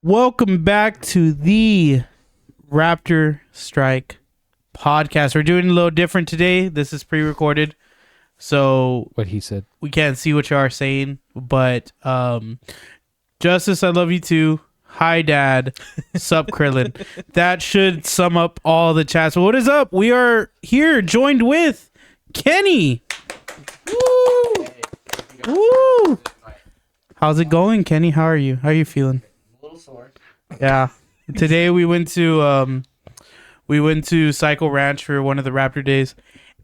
Welcome back to the RaptorStrike Podcast. We're doing a little different today. This is pre-recorded, so What he said. we can't see what you are saying. But Justice, I love you too. Hi, Dad. Sup, Krillin. That should sum up all the chats. So what is up? We are here, joined with Kenny. Woo! Woo! How's it going, Kenny? How are you? How are you feeling? A little sore. Yeah. Today we went to Cycle Ranch for one of the Raptor days,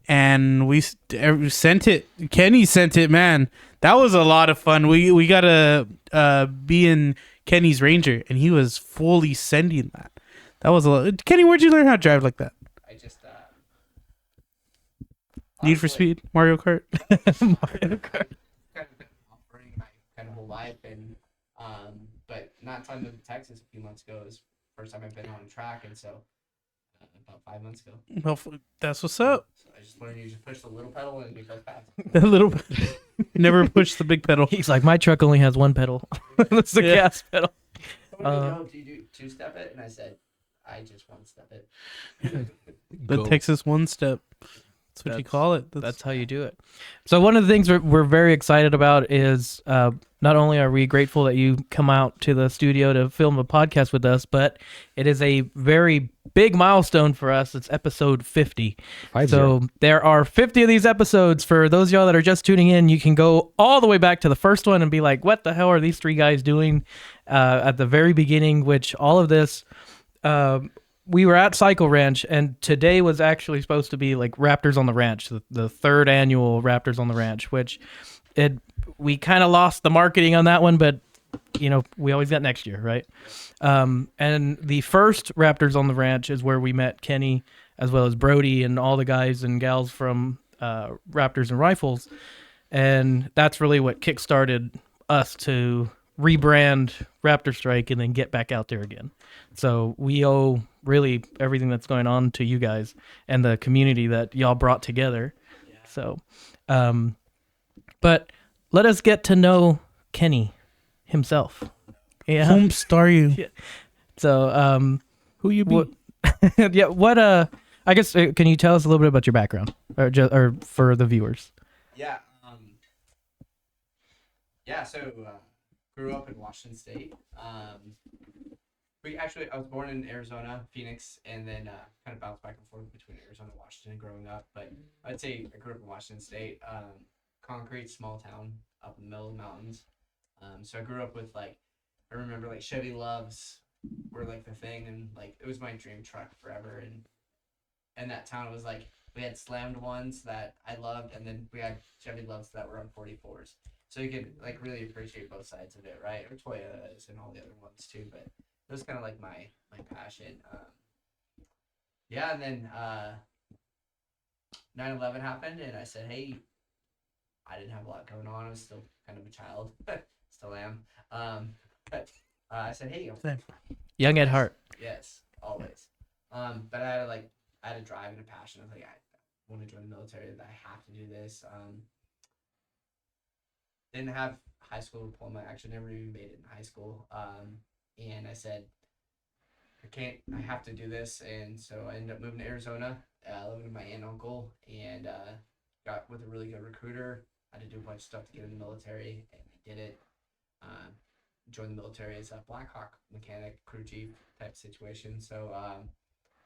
and we sent it. Kenny sent it, man. That was a lot of fun. We got to be in Kenny's Ranger, and he was fully sending that. That was a lot. Kenny, where'd you learn how to drive like that? I just Need for Speed, Mario Kart. Mario Kart. kind of been operating my kind of whole life, and but not until I moved to Texas a few months ago. It was the first time I've been on a track, and so about 5 months ago. Well, that's what's up. So I just learned you just push the little pedal and it goes fast. A little. Never push the big pedal. He's like, my truck only has one pedal. That's the Yeah. gas pedal. Do you do two-step it? And I said, I just one-step it. The Texas one step. That's what you call it. That's how you do it. So one of the things we're very excited about is not only are we grateful that you come out to the studio to film a podcast with us, but it is a very big milestone for us. It's episode 50. So there are 50 of these episodes. For those of y'all that are just tuning in, you can go all the way back to the first one and be like, what the hell are these three guys doing at the very beginning, which all of this... we were at Cycle Ranch, and today was actually supposed to be like Raptors on the Ranch, the third annual Raptors on the Ranch, which we kind of lost the marketing on that one, but we always got next year, right? And the first Raptors on the Ranch is where we met Kenny, as well as Brody and all the guys and gals from Raptors and Rifles, and that's really what kickstarted us to rebrand RaptorStrike and then get back out there again. So we owe really everything that's going on to you guys and the community that y'all brought together. Yeah. So, but let us get to know Kenny himself. Yeah. Whom star you? Yeah. So, who you be? Yeah. What? I guess can you tell us a little bit about your background, or for the viewers? Yeah. So grew up in Washington State. I was born in Arizona, Phoenix, and then kind of bounced back and forth between Arizona and Washington growing up. But I'd say I grew up in Washington State, concrete, small town up in the middle of the mountains. So I grew up with I remember Chevy Loves were the thing, and it was my dream truck forever. And in that town, it was we had slammed ones that I loved, and then we had Chevy Loves that were on 44s. So you could really appreciate both sides of it, right? Or Toyotas and all the other ones too, but it was kind of my passion. And then 9/11 happened, and I said, hey, I didn't have a lot going on. I was still kind of a child, still am. But I said, hey, Young at heart. yes, always. But I had a drive and a passion. I was I want to join the military. That I have to do this. Didn't have high school diploma. Actually, never even made it in high school. And I said, I have to do this. And so I ended up moving to Arizona, living with my aunt and uncle, and got with a really good recruiter. I had to do a bunch of stuff to get in the military, and I did it. Joined the military as a Black Hawk mechanic, crew chief type situation. So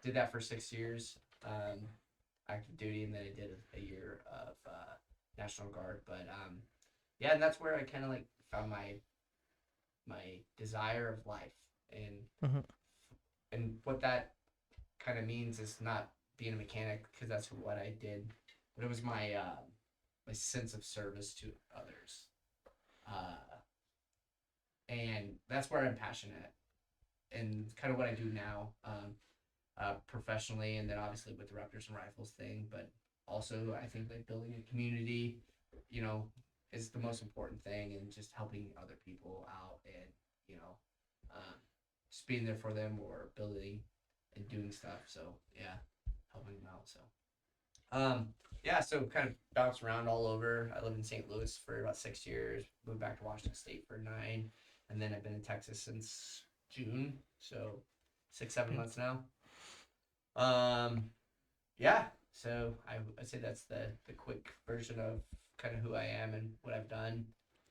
did that for 6 years, active duty, and then I did a year of National Guard. But and that's where I kind of found my desire of life, and and what that kind of means is not being a mechanic, because that's what I did, but it was my my sense of service to others, and that's where I'm passionate, and kind of what I do now, professionally, and then obviously with the Raptors and Rifles thing, but also I think building a community, is the most important thing, and just helping other people out, and just being there for them, or building and doing stuff. So helping them out. So so kind of bounced around all over. I lived in St. Louis for about 6 years, moved back to Washington State for 9, and then I've been in Texas since June, so 6-7 months now. Yeah. So I'd say that's the quick version of kind of who I am and what I've done.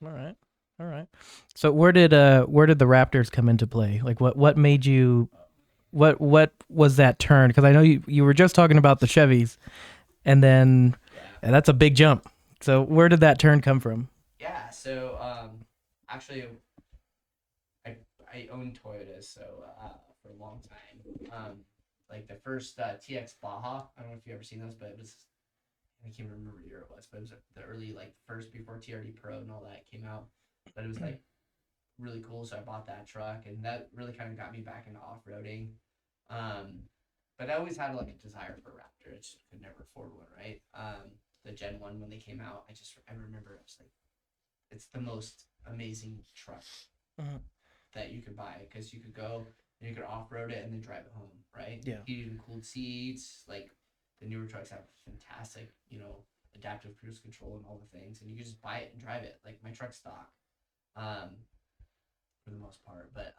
All right. So where did the Raptors come into play? Like what made you what was that turn? Because I know you were just talking about the Chevys, and then and that's a big jump. So where did that turn come from? Yeah. So actually, I owned Toyotas for a long time. Like the first TX Baja. I don't know if you've ever seen those, but it was, I can't remember what year it was, but it was the early, like first before TRD Pro and all that came out. But it was like really cool, so I bought that truck, and that really kind of got me back into off-roading. But I always had like a desire for a Raptor. I just could never afford one, right? The Gen 1 when they came out, I remember I was like, it's the most amazing truck that you could buy, because you could go and you could off-road it and then drive it home, right? Yeah. Heated and cooled seats, like the newer trucks have fantastic, adaptive cruise control and all the things, and you can just buy it and drive it. Like my truck's stock, for the most part. But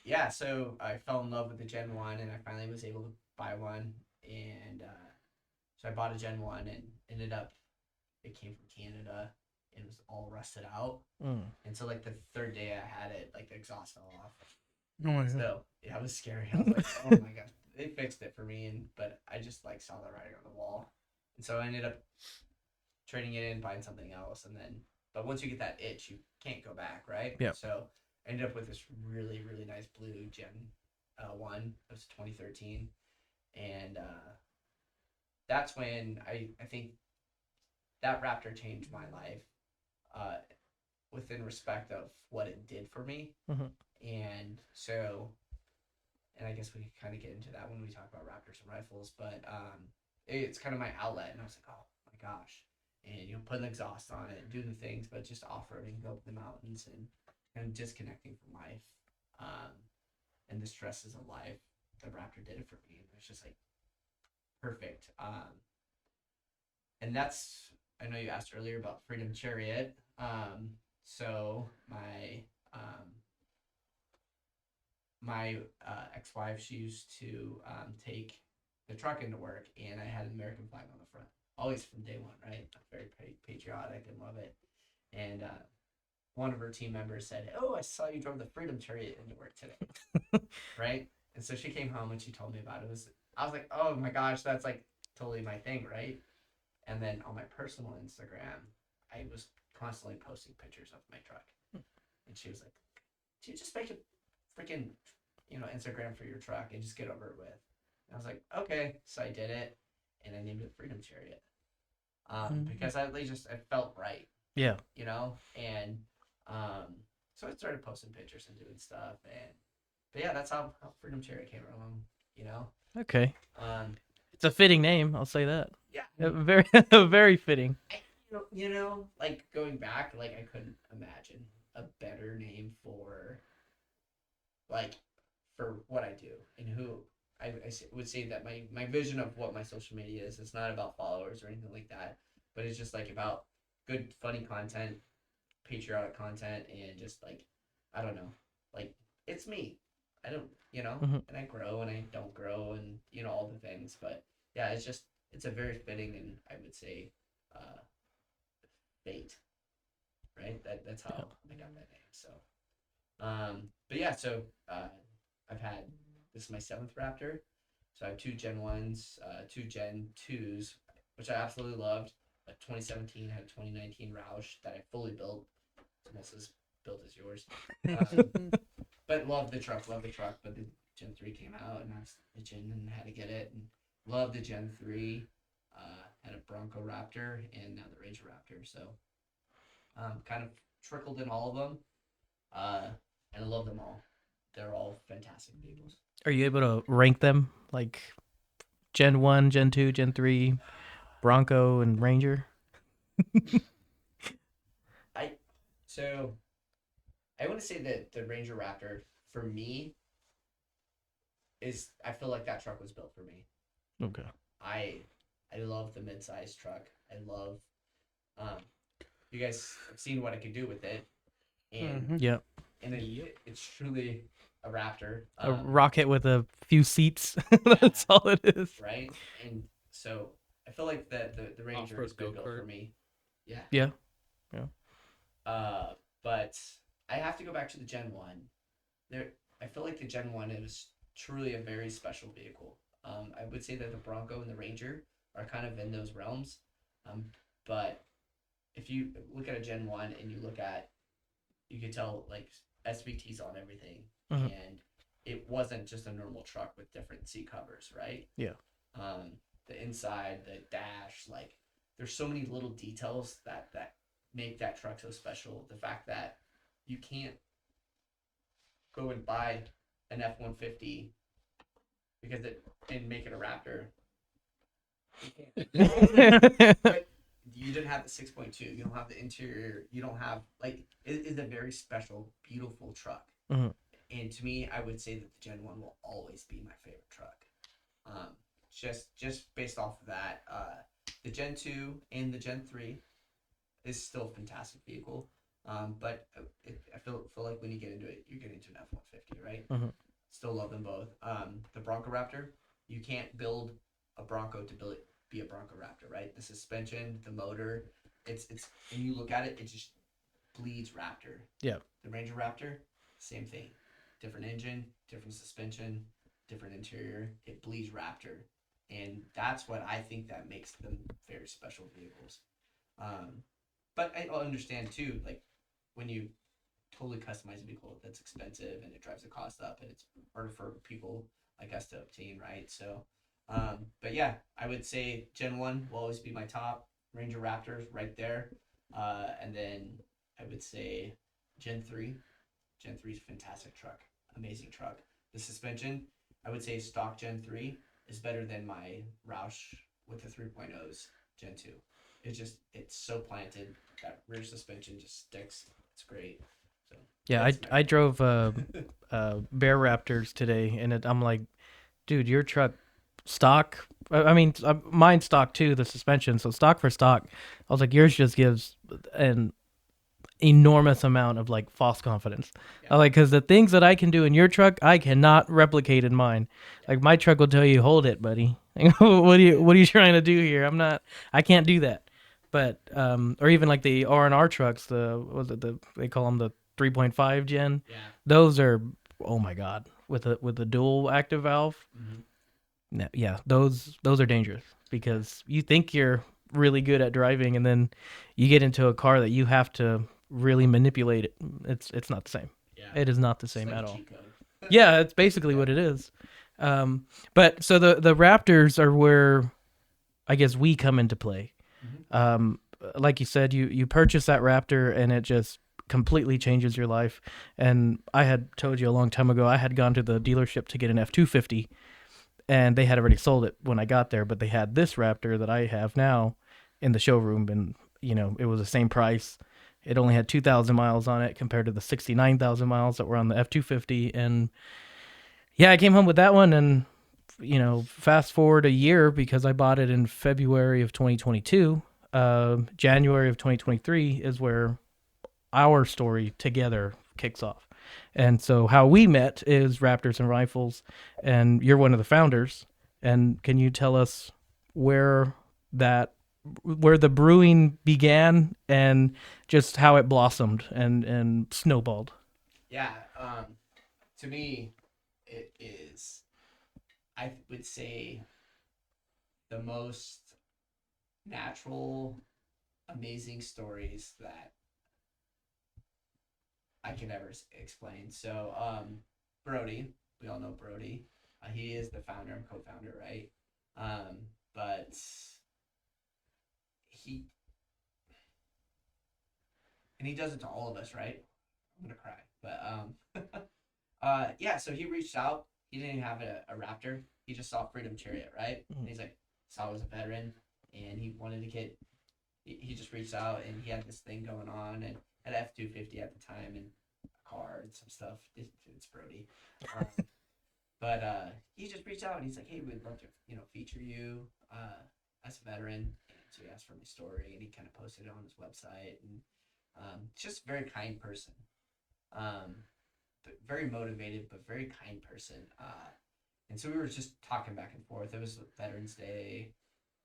yeah, so I fell in love with the Gen 1, and I finally was able to buy one, and so I bought a Gen 1, and ended up, it came from Canada, and it was all rusted out, and so like the third day I had it, like the exhaust fell off. Oh my god. So yeah, it was scary. I was like, oh my gosh, they fixed it for me, but I just like saw the writing on the wall, and so I ended up trading it in, buying something else, but once you get that itch, you can't go back, right? Yeah. So I ended up with this really, really nice blue Gen 1. It was 2013, and that's when I think that Raptor changed my life, within respect of what it did for me. And so, and I guess we can kind of get into that when we talk about Raptors and rifles, but it's kind of my outlet, and I was like, oh my gosh, and putting exhaust on it, doing the things, but just off-roading, go up the mountains, and disconnecting from life, and the stresses of life. The Raptor did it for me, and it was just like perfect. And that's, I know you asked earlier about Freedom Chariot. So my ex-wife, she used to take the truck into work, and I had an American flag on the front, always from day one, right? Very patriotic and love it. And one of her team members said, oh, I saw you drove the Freedom Chariot into work today. Right? And so she came home and she told me about it. I was like, oh my gosh, that's like totally my thing, right? And then on my personal Instagram, I was constantly posting pictures of my truck. And she was like, do you just make a freaking, Instagram for your truck and just get over it with? And I was like, okay. So I did it, and I named it Freedom Chariot. Because it felt right. Yeah. And so I started posting pictures and doing stuff, but yeah, that's how Freedom Chariot came along, Okay. It's a fitting name, I'll say that. Yeah. Very very fitting. Like going back, like I couldn't imagine a better name for what I do and who I would say that my vision of what my social media is. It's not about followers or anything like that, but it's just like about good, funny content, patriotic content, and just like, I don't know, like it's me. I don't, and I grow and I don't grow, and all the things, but yeah, it's a very fitting, and I would say, fate, right? That's how I got that name. So, but yeah, so this is my 7th Raptor. So I have 2 Gen 1s, 2 Gen 2s, which I absolutely loved. A 2017, had a 2019 Roush that I fully built. It's almost as built as yours. But loved the truck. But the Gen 3 came out, and I was itching and had to get it. And loved the Gen 3. Had a Bronco Raptor, and now the Ranger Raptor. So kind of trickled in all of them. And I love them all. They're all fantastic vehicles. Are you able to rank them, like Gen 1, Gen 2, Gen 3, Bronco, and Ranger? I want to say that the Ranger Raptor, for me, I feel like that truck was built for me. Okay. I love the mid-size truck. I love, you guys have seen what I could do with it. And Yep. and it's truly a Raptor. A rocket with a few seats. That's all it is. Right, and so I feel like the Ranger Off-road is good built go-kart. for me. Yeah. Yeah. But I have to go back to the Gen 1. I feel like the Gen 1 is truly a very special vehicle. I would say that the Bronco and the Ranger are kind of in those realms. But if you look at a Gen 1 and you could tell like SVT's on everything. Mhm. And it wasn't just a normal truck with different seat covers, right? Yeah. The inside, the dash, like there's so many little details that make that truck so special. The fact that you can't go and buy an F-150 and make it a Raptor. You can't. But you didn't have the 6.2. You don't have the interior. You don't have it is a very special, beautiful truck. Mhm. And to me, I would say that the Gen 1 will always be my favorite truck. Just based off of that, the Gen 2 and the Gen 3 is still a fantastic vehicle. But I feel like when you get into it, you're getting to an F-150, right? Mhm. Still love them both. The Bronco Raptor, you can't build a Bronco to be a Bronco Raptor, right? The suspension, the motor, it's when you look at it, it just bleeds Raptor. Yeah. The Ranger Raptor, same thing. Different engine, different suspension, different interior. It bleeds Raptor. And that's what I think that makes them very special vehicles. But I understand too, like when you totally customize a vehicle, that's expensive and it drives the cost up, and it's harder for people like us to obtain, right? So, but yeah, I would say Gen 1 will always be my top. Ranger Raptors right there. And then I would say Gen 3. Gen 3 is a fantastic truck. Amazing truck. The suspension, I would say stock Gen 3 is better than my Roush with the 3.0s Gen 2. It's so planted. That rear suspension just sticks. It's great. So Yeah, I drove Bear Raptors today, and I'm like, dude, your truck stock. I mean, mine stock too, the suspension. So stock for stock, I was like, yours just gives an enormous amount of like false confidence. Yeah. Like, because the things that I can do in your truck, I cannot replicate in mine. Like my truck will tell you, hold it, buddy. What are you trying to do here? I can't do that. But or even like the R&R trucks, they call them the 3.5 gen. Yeah. Those are, oh my god, with the dual active valve. Mm-hmm. No, yeah, those are dangerous because you think you're really good at driving, and then you get into a car that you have to really manipulate it. It's not the same. Yeah. It is not the It's same like at a all. cheat code. Yeah, it's basically what it is. But so the Raptors are where I guess we come into play. Mm-hmm. Like you said, you purchase that Raptor and it just completely changes your life. And I had told you a long time ago, I had gone to the dealership to get an F-250, and they had already sold it when I got there, but they had this Raptor that I have now in the showroom, and it was the same price. It only had 2,000 miles on it compared to the 69,000 miles that were on the F-250. And yeah, I came home with that one, and fast forward a year, because I bought it in February of 2022. January of 2023 is where our story together kicks off. And so how we met is Raptors and Rifles, and you're one of the founders. And can you tell us where the brewing began and just how it blossomed and snowballed? Yeah. To me, it is, I would say, the most natural, amazing stories that I can ever explain. So, Brody, we all know Brody. He is the founder and co-founder, right? But he does it to all of us, right? I'm gonna cry, but yeah. So he reached out. He didn't have a Raptor. He just saw Freedom Chariot, right? And he's like, saw I was a veteran, and he wanted to get. He just reached out, and he had this thing going on, and had F-250 at the time, and a car and some stuff. It's Brody. But he just reached out, and he's like, "Hey, we'd love to, feature you as a veteran." And so he asked for my story, and he kind of posted it on his website, and just a very kind person. very motivated, but very kind person. And so we were just talking back and forth. It was Veterans Day,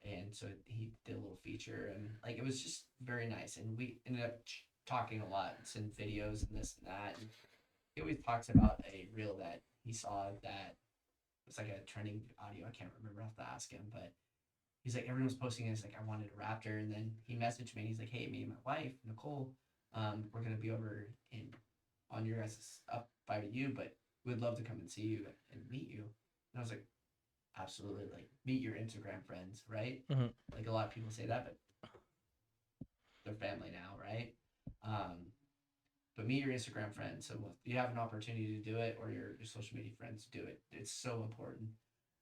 and so he did a little feature, and like it was just very nice. And we ended up talking a lot, send videos and this and that. And he always talks about a reel that he saw that was like a trending audio. I can't remember. I have to ask him, but he's like everyone's posting it. He's like I wanted a raptor, and then he messaged me. And he's like, hey, me and my wife Nicole, we're gonna be over in on your guys' up by you, but we'd love to come and see you and meet you. And I was like, absolutely, like meet your Instagram friends, right? Mhm. Like a lot of people say that, but they're family now, right? But meet your Instagram friends. So if you have an opportunity to do it, or your social media friends do it, it's so important.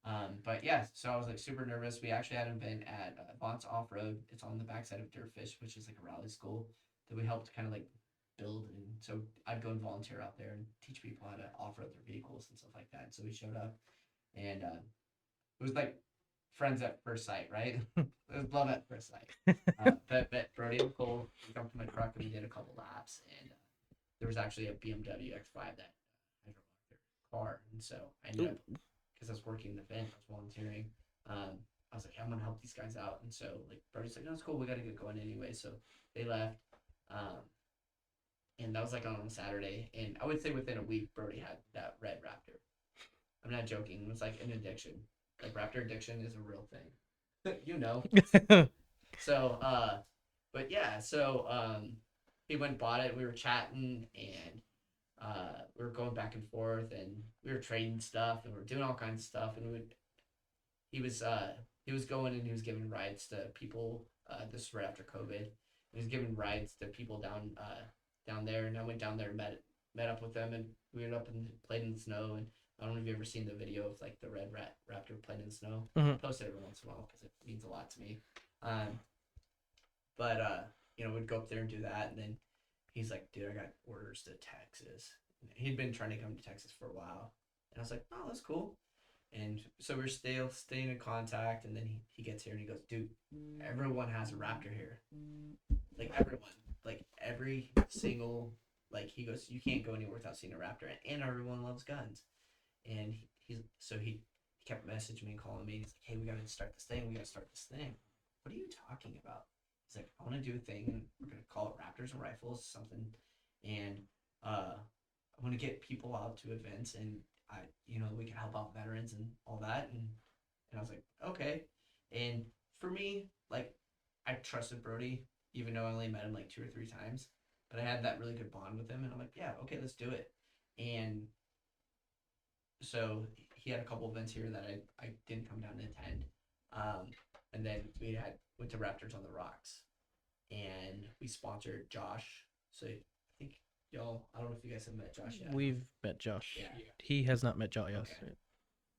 But yeah, so I was like super nervous. We actually had an event at Vaughn's Off Road. It's on the backside of Dirtfish, which is like a rally school that we helped kind of like build. And so I'd go and volunteer out there and teach people how to off road their vehicles and stuff like that. So we showed up, and it was like friends at first sight, right? It was love at first sight. But Brody and Cole jumped in my truck and we did a couple laps, and there was actually a BMW X5 that I drove off their car, and so I ended up, because I was working the event, I was volunteering. I was like, I'm gonna help these guys out, and so like Brody's like, no, it's cool, we gotta get going anyway. So they left, and that was like on a Saturday, and I would say within a week, Brody had that red Raptor. I'm not joking. It was like an addiction. Like Raptor addiction is a real thing. You know. So, but yeah, so he went and bought it. We were chatting, and we were going back and forth, and we were trading stuff, and we were doing all kinds of stuff. And he was going and he was giving rides to people. This was right after COVID. He was giving rides to people down there, and I went down there and met up with them, and we went up and played in the snow. And I don't know if you've ever seen the video of like the red raptor playing in the snow. Mhm. I post it every once in a while because it means a lot to me. But we'd go up there and do that, and then he's like, "Dude, I got orders to Texas." And he'd been trying to come to Texas for a while, and I was like, "Oh, that's cool." And so we're still staying in contact, and then he gets here and he goes, "Dude, everyone has a Raptor here. Like everyone, like every single, like," he goes, "You can't go anywhere without seeing a Raptor, and everyone loves guns." And he kept messaging me and calling me. He's like, "Hey, we gotta start this thing. We gotta start this thing." What are you talking about? He's like, "I want to do a thing, and we're gonna call it Raptors and Rifles, something, and I want to get people out to events, and we can help out veterans and all that." And I was like, okay. And for me, like, I trusted Brody, even though I only met him like 2 or 3 times, but I had that really good bond with him, and I'm like, yeah, okay, let's do it. And so he had a couple events here that I didn't come down to attend. And then we went to Raptors on the Rocks, and we sponsored Josh. So I think y'all, I don't know if you guys have met Josh yet. We've met Josh. Yeah. He has not met Josh. Okay.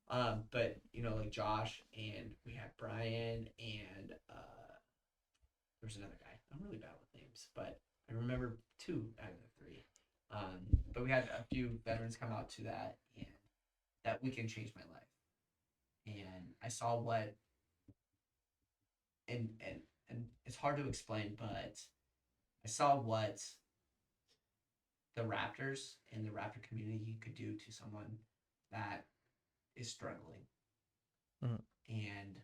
But like Josh, and we had Brian, and there's another guy. I'm really bad with names, but I remember 2 out of the 3. But we had a few veterans come out to that, and that weekend changed my life. And I saw what, and it's hard to explain, but I saw what the Raptors and the Raptor community could do to someone that is struggling. Mhm. And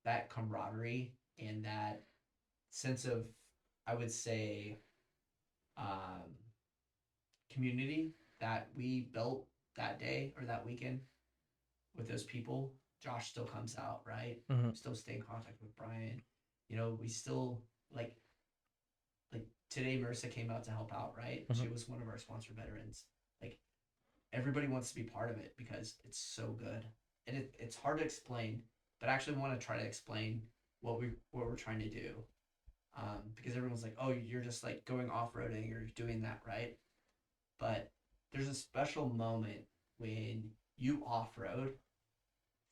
that camaraderie and that sense of, I would say, community that we built that day or that weekend with those people. Josh still comes out, right? Mhm. Still stay in contact with Brian. We still like today Marissa came out to help out, right? Mhm. She was one of our sponsor veterans. Like, everybody wants to be part of it because it's so good. And it's hard to explain, but I actually want to try to explain what we're trying to do. Because everyone's like, "Oh, you're just like going off-roading or doing that, right?" But there's a special moment when you off-road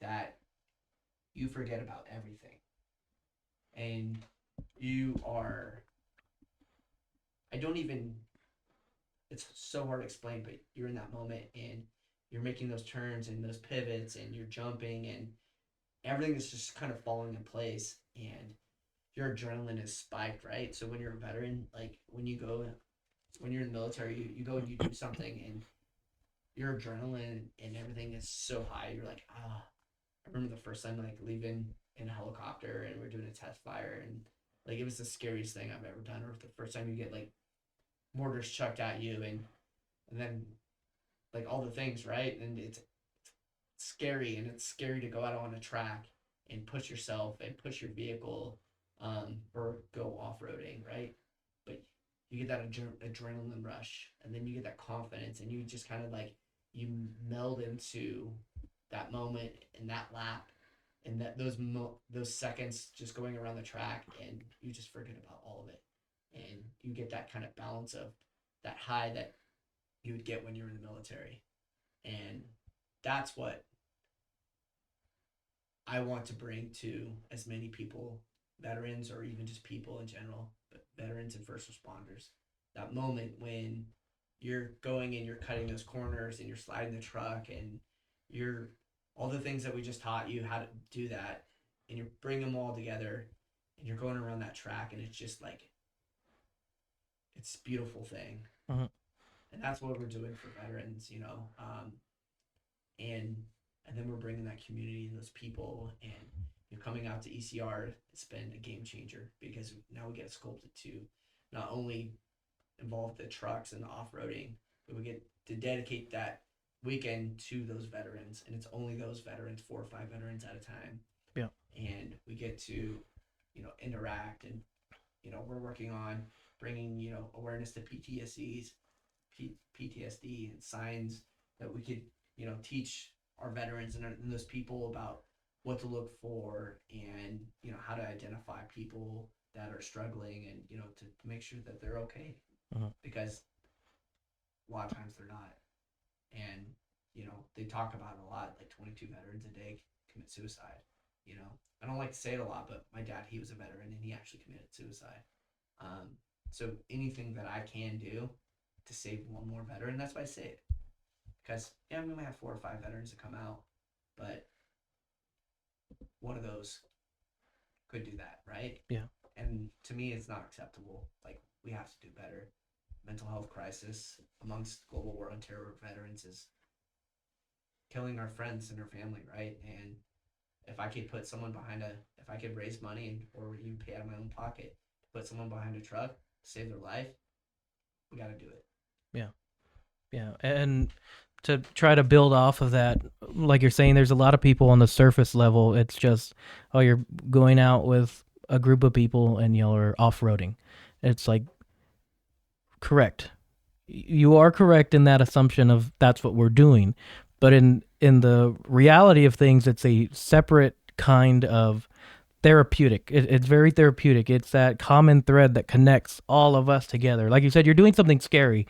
that you forget about everything. And you are, I don't even, it's so hard to explain, but you're in that moment and you're making those turns and those pivots and you're jumping and everything is just kind of falling in place and your adrenaline is spiked, right? So when you're a veteran, like when you go when you're in the military, you go and you do something, and your adrenaline and everything is so high. You're like, ah. I remember the first time like leaving in a helicopter and we're doing a test fire, and like it was the scariest thing I've ever done. Or the first time you get like mortars chucked at you, and then like all the things, right? And it's scary, and it's scary to go out on a track and push yourself and push your vehicle, or go off-roading, right? But you get that adrenaline rush, and then you get that confidence, and you just kind of like you meld into that moment and that lap and that those seconds just going around the track, and you just forget about all of it, and you get that kind of balance of that high that you would get when you're in the military. And that's what I want to bring to as many people, veterans or even just people in general, but veterans and first responders. That moment when you're going and you're cutting those corners and you're sliding the truck, and you're all the things that we just taught you how to do that, and you bring them all together, and you're going around that track, and it's just like it's a beautiful thing. Uh-huh. And that's what we're doing for veterans, and then we're bringing that community and those people, and coming out to ECR, it's been a game changer, because now we get sculpted to not only involve the trucks and the off-roading, but we get to dedicate that weekend to those veterans, and it's only those veterans, 4 or 5 veterans at a time. Yeah. And we get to interact, and we're working on bringing awareness to PTSD and signs that we could teach our veterans and those people about what to look for, and how to identify people that are struggling, and to make sure that they're okay. Uh-huh. Because a lot of times they're not. And they talk about it a lot, like 22 veterans a day commit suicide. I don't like to say it a lot, but my dad, he was a veteran, and he actually committed suicide. So anything that I can do to save one more veteran, that's why I say it. Because we might have 4 or 5 veterans that come out, but one of those could do that, right? Yeah. And to me, it's not acceptable. Like, we have to do better. Mental health crisis amongst global war on terror veterans is killing our friends and our family, right? And if I could put someone if I could raise money or even pay out of my own pocket to put someone behind a truck to save their life, we got to do it. Yeah. And to try to build off of that, like you're saying, there's a lot of people on the surface level. It's just, you're going out with a group of people and you're off-roading. It's like, correct. You are correct in that assumption of that's what we're doing. But in the reality of things, it's a separate kind of therapeutic. It's very therapeutic. It's that common thread that connects all of us together. Like you said, you're doing something scary.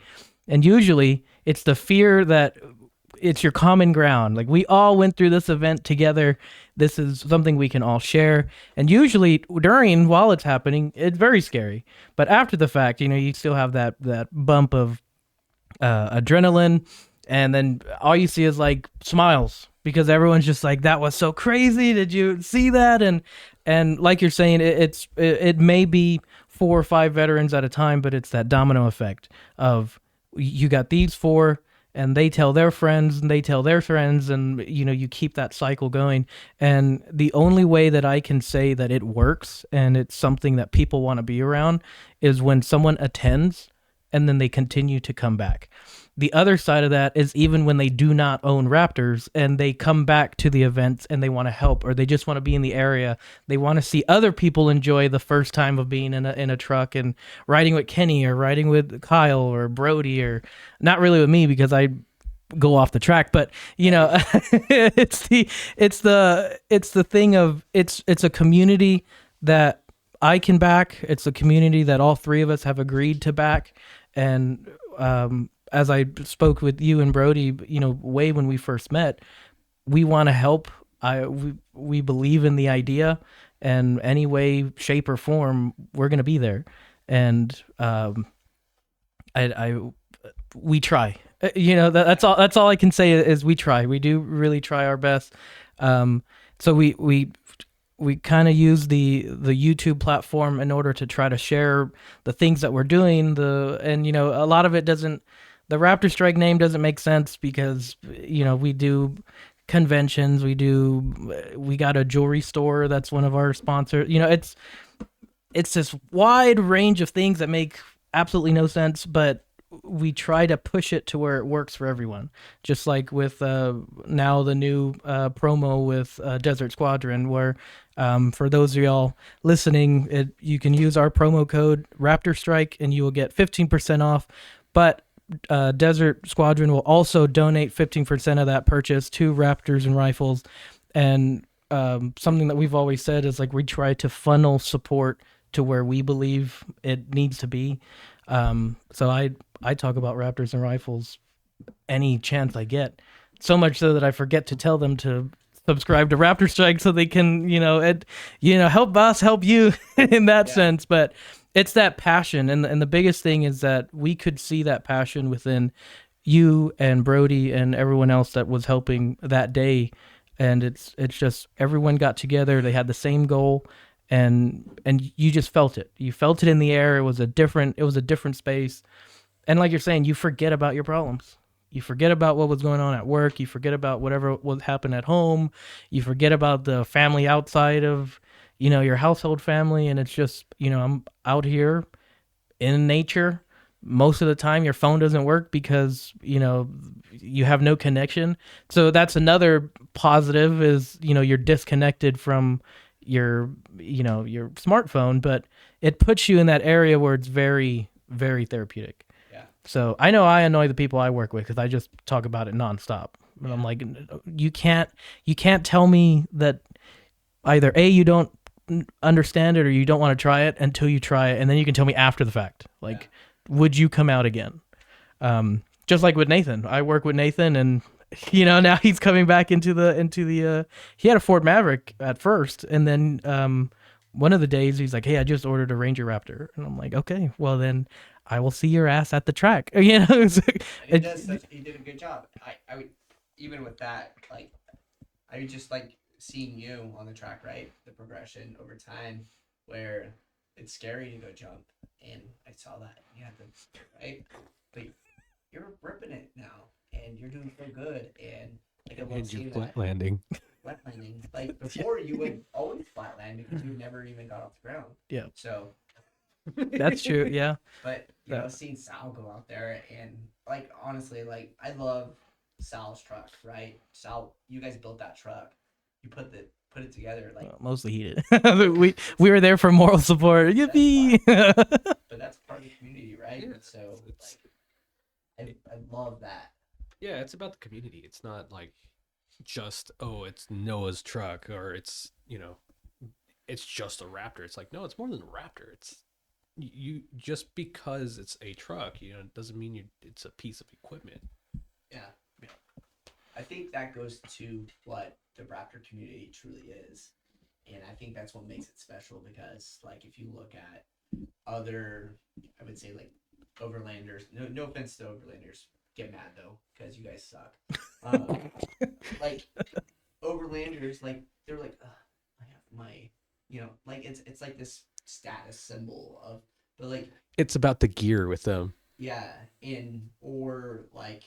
And usually it's the fear that it's your common ground. Like, we all went through this event together. This is something we can all share. And usually while it's happening, it's very scary. But after the fact, you still have that bump of adrenaline. And then all you see is like smiles, because everyone's just like, that was so crazy. Did you see that? And like you're saying, it may be 4 or 5 veterans at a time, but it's that domino effect of, you got these 4, and they tell their friends, and they tell their friends, and you keep that cycle going. And the only way that I can say that it works and it's something that people want to be around is when someone attends and then they continue to come back. The other side of that is even when they do not own Raptors and they come back to the events and they want to help, or they just want to be in the area. They want to see other people enjoy the first time of being in a truck and riding with Kenny or riding with Kyle or Brody, or not really with me because I go off the track, but it's the thing of it's a community that I can back. It's a community that all 3 of us have agreed to back. And as I spoke with you and Brody, way when we first met, we want to help. We believe in the idea, and any way, shape, or form, we're going to be there. And we try. That's all I can say is we try. We do really try our best. So we we kind of use the YouTube platform in order to try to share the things that we're doing. And a lot of it doesn't. The Raptor Strike name doesn't make sense because we do conventions. We got a jewelry store that's one of our sponsors. It's this wide range of things that make absolutely no sense, but we try to push it to where it works for everyone. Just like with now the new promo with Desert Squadron, where for those of y'all listening, you can use our promo code RaptorStrike and you will get 15% off. But Desert Squadron will also donate 15% of that purchase to Raptors and Rifles. And something that we've always said is like we try to funnel support to where we believe it needs to be. So I talk about Raptors and Rifles any chance I get, so much so that I forget to tell them to subscribe to Raptor Strike so they can help us help you in that sense. But it's that passion, and the biggest thing is that we could see that passion within you and Brody and everyone else that was helping that day. And it's just everyone got together, they had the same goal, and you just felt it. You felt it in the air. It was a different space. And like you're saying, you forget about your problems. You forget about what was going on at work. You forget about whatever was happened at home. You forget about the family outside of, your household family. And it's just, I'm out here in nature. Most of the time your phone doesn't work because, you have no connection. So that's another positive is, you're disconnected from your smartphone, but it puts you in that area where it's very, very therapeutic. So I know I annoy the people I work with because I just talk about it nonstop. And I'm like, you can't tell me that either A, you don't understand it or you don't want to try it until you try it, and then you can tell me after the fact. Like, would you come out again? Just like with Nathan, I work with Nathan, and now he's coming back into the. He had a Ford Maverick at first, and then one of the days he's like, "Hey, I just ordered a Ranger Raptor," and I'm like, "Okay, well then." I will see your ass at the track. He did a good job. I would, even with that, like, I would just like seeing you on the track, right? The progression over time, where it's scary to go jump, and I saw that you had to, right? But you're ripping it now, and you're doing so good, and like I love seeing flat that. landing. Flat landing. Like before, you would always flat land because you never even got off the ground. Yeah. So. That's true, yeah. But seeing Sal go out there and like honestly, like I love Sal's truck, right? Sal, you guys built that truck. You put it together like mostly he did. we were there for moral support. Yippee! But that's part of the community, right? Yeah, so like I love that. Yeah, it's about the community. It's not like just it's Noah's truck or it's it's just a Raptor. It's like no, it's more than a Raptor. It's you just because it's a truck, it doesn't mean it's a piece of equipment. Yeah. I think that goes to what the Raptor community truly is, and I think that's what makes it special because, like, if you look at other, I would say like overlanders. No offense to overlanders, get mad though because you guys suck. Like overlanders, like they're like, I have my, like it's like this status symbol of, but like it's about the gear with them. Yeah, or like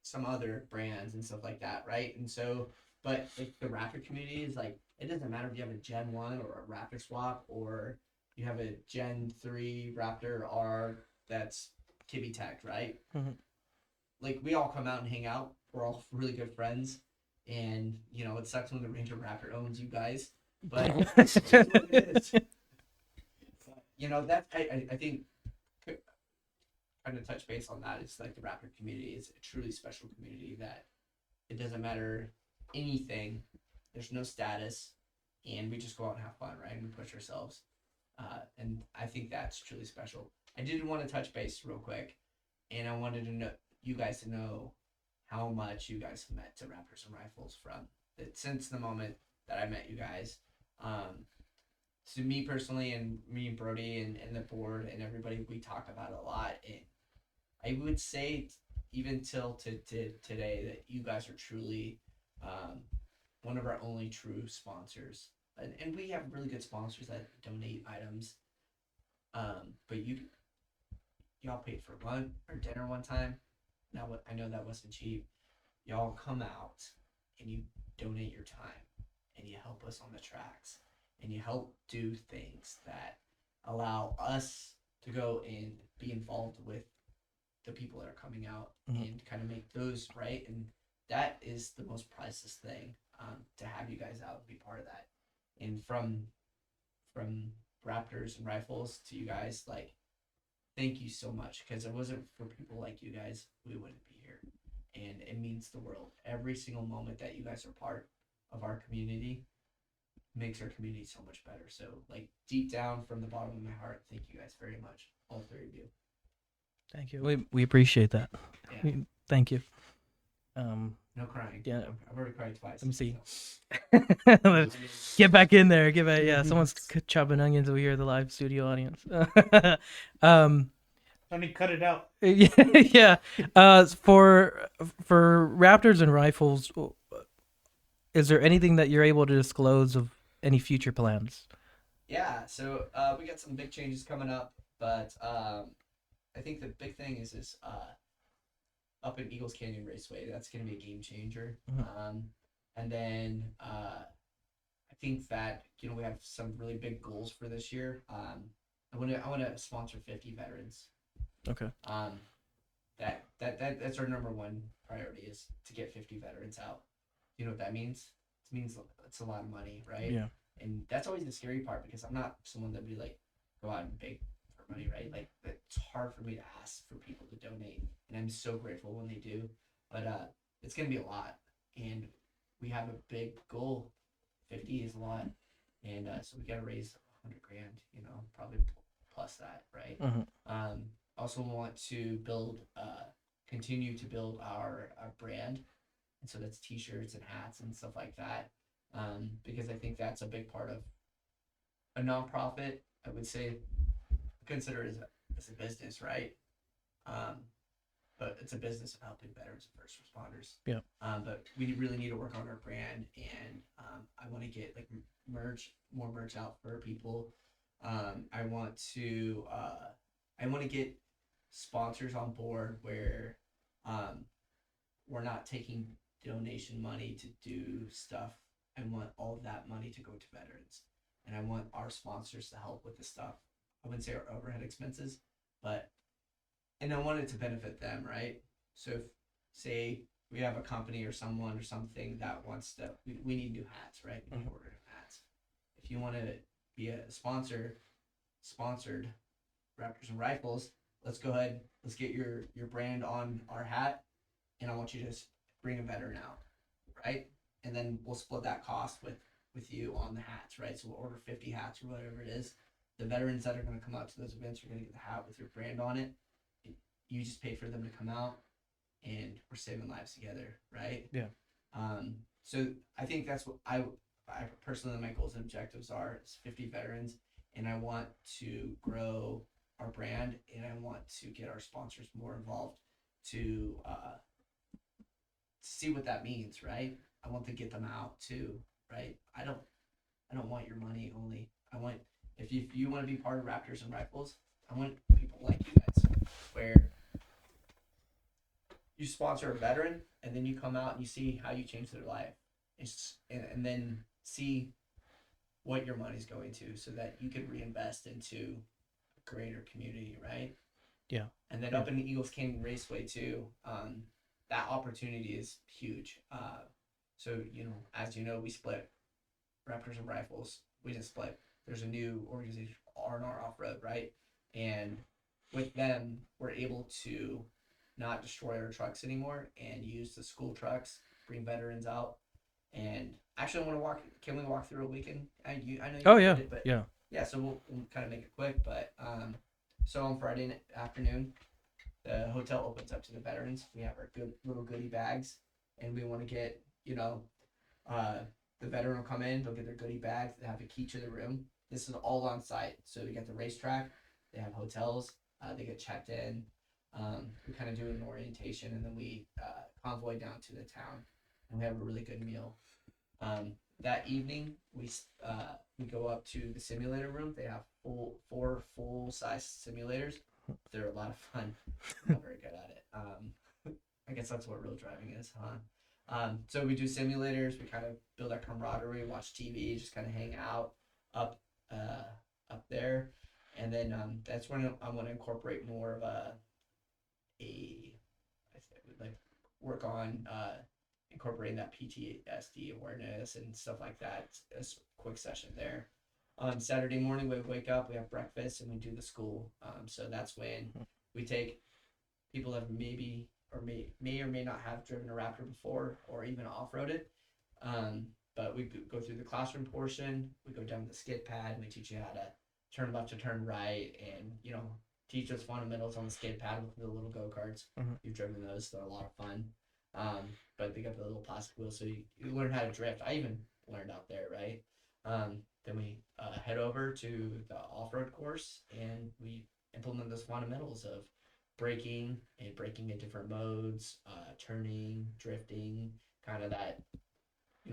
some other brands and stuff like that, right? And so, but like the Raptor community is like, it doesn't matter if you have a Gen 1 or a Raptor swap or you have a Gen 3 Raptor R that's Kibby Tech, right? Mm-hmm. Like we all come out and hang out. We're all really good friends, and it sucks when the Ranger Raptor owns you guys, but it's just what it is. That I think trying to touch base on that is like the Raptor community is a truly special community that it doesn't matter anything. There's no status, and we just go out and have fun, right? And we push ourselves, and I think that's truly special. I did want to touch base real quick, and I wanted to know you guys to know how much you guys have meant to Raptors and Rifles since the moment that I met you guys. To me personally, and me and Brody and the board and everybody, we talk about it a lot. And I would say even till today that you guys are truly one of our only true sponsors. and we have really good sponsors that donate items. But y'all paid for lunch or dinner one time. Now I know that wasn't cheap. Y'all come out and you donate your time and you help us on the tracks and you help do things that allow us to go and be involved with the people that are coming out and kind of make those right. And that is the most priceless thing, to have you guys out and be part of that. And from Raptors and Rifles to you guys, like, thank you so much, because if it wasn't for people like you guys, we wouldn't be here. And it means the world. Every single moment that you guys are part of our community makes our community so much better. So, like, deep down from the bottom of my heart, thank you guys very much, all three of you. Thank you. We appreciate that. Yeah. Thank you. No crying. Yeah. I've already cried twice. Let me see. So. Get back in there. Get back. Yeah, someone's chopping onions over here, the live studio audience. Tony, cut it out. Yeah. For Raptors and Rifles, is there anything that you're able to disclose of any future plans? Yeah, so we got some big changes coming up, but I think the big thing is up in Eagles Canyon Raceway. That's going to be a game changer. And then I think that, you know, we have some really big goals for this year. I want to sponsor 50 veterans. Okay. That's our number one priority, is to get 50 veterans out. You know what that means? It means it's a lot of money, right? Yeah. And that's always the scary part, because I'm not someone that would be like, go out and beg for money, right? Like, it's hard for me to ask for people to donate, and I'm so grateful when they do. But it's gonna be a lot, and we have a big goal. 50 is a lot, and so we gotta raise $100,000. You know, probably plus that, right? Also want to continue to build our brand, and so that's T-shirts and hats and stuff like that. Because I think that's a big part of a nonprofit. I would say consider it as a business, right? But it's a business of helping veterans and first responders. Yeah. But we really need to work on our brand, and I want to get like more merch out for people. I want to get sponsors on board where we're not taking donation money to do stuff. I want all of that money to go to veterans, and I want our sponsors to help with the stuff. I wouldn't say our overhead expenses, and I want it to benefit them, right? So if, say, we have a company or someone or something that wants to, we need new hats, right? We need to order new hats. If you want to be a sponsored Raptors and Rifles, let's go ahead, let's get your brand on our hat, and I want you to bring a veteran out, right? And then we'll split that cost with you on the hats, right? So we'll order 50 hats or whatever it is. The veterans that are going to come out to those events are going to get the hat with your brand on it. You just pay for them to come out, and we're saving lives together, right? Yeah. So I think that's what I personally, my goals and objectives are, is 50 veterans, and I want to grow our brand, and I want to get our sponsors more involved to see what that means, right? I want to get them out too, right? I don't want your money only. I want, if you want to be part of Raptors and Rifles, I want people like you guys, where you sponsor a veteran and then you come out and you see how you change their life, and then see what your money's going to, so that you can reinvest into a greater community, right? Yeah. And then up in the Eagles Canyon Raceway too, that opportunity is huge. So, you know, as you know, we split Raptors and Rifles. We didn't split. There's a new organization, R&R Off-Road, right? And with them, we're able to not destroy our trucks anymore and use the school trucks, bring veterans out. And actually, can we walk through a weekend? I know you did it, but yeah, so we'll kind of make it quick. But so on Friday afternoon, the hotel opens up to the veterans. We have our good little goodie bags, and we want to get, you know, the veteran will come in, they'll get their goodie bags, they have a key to the room. This is all on site. So we got the racetrack, they have hotels, they get checked in. We kind of do an orientation, and then we convoy down to the town, and we have a really good meal. that evening we go up to the simulator room. They have four full size simulators. They're a lot of fun. I'm not very good at it. I guess that's what real driving is, huh? So we do simulators. We kind of build our camaraderie, watch TV, just kind of hang out up there, and then that's when I want to incorporate more of like work on incorporating that PTSD awareness and stuff like that. It's a quick session there. On Saturday morning, we wake up, we have breakfast, and we do the school. So that's when we take people that may or may not have driven a Raptor before or even off-roaded. But we go through the classroom portion, we go down the skid pad, and we teach you how to turn left to turn right, and teach those fundamentals on the skid pad with the little go-karts. You've driven those, they're a lot of fun. But they got the little plastic wheels, so you learn how to drift. I even learned out there, right? Then we head over to the off-road course, and we implement those fundamentals of braking in different modes, turning, drifting, kind of that,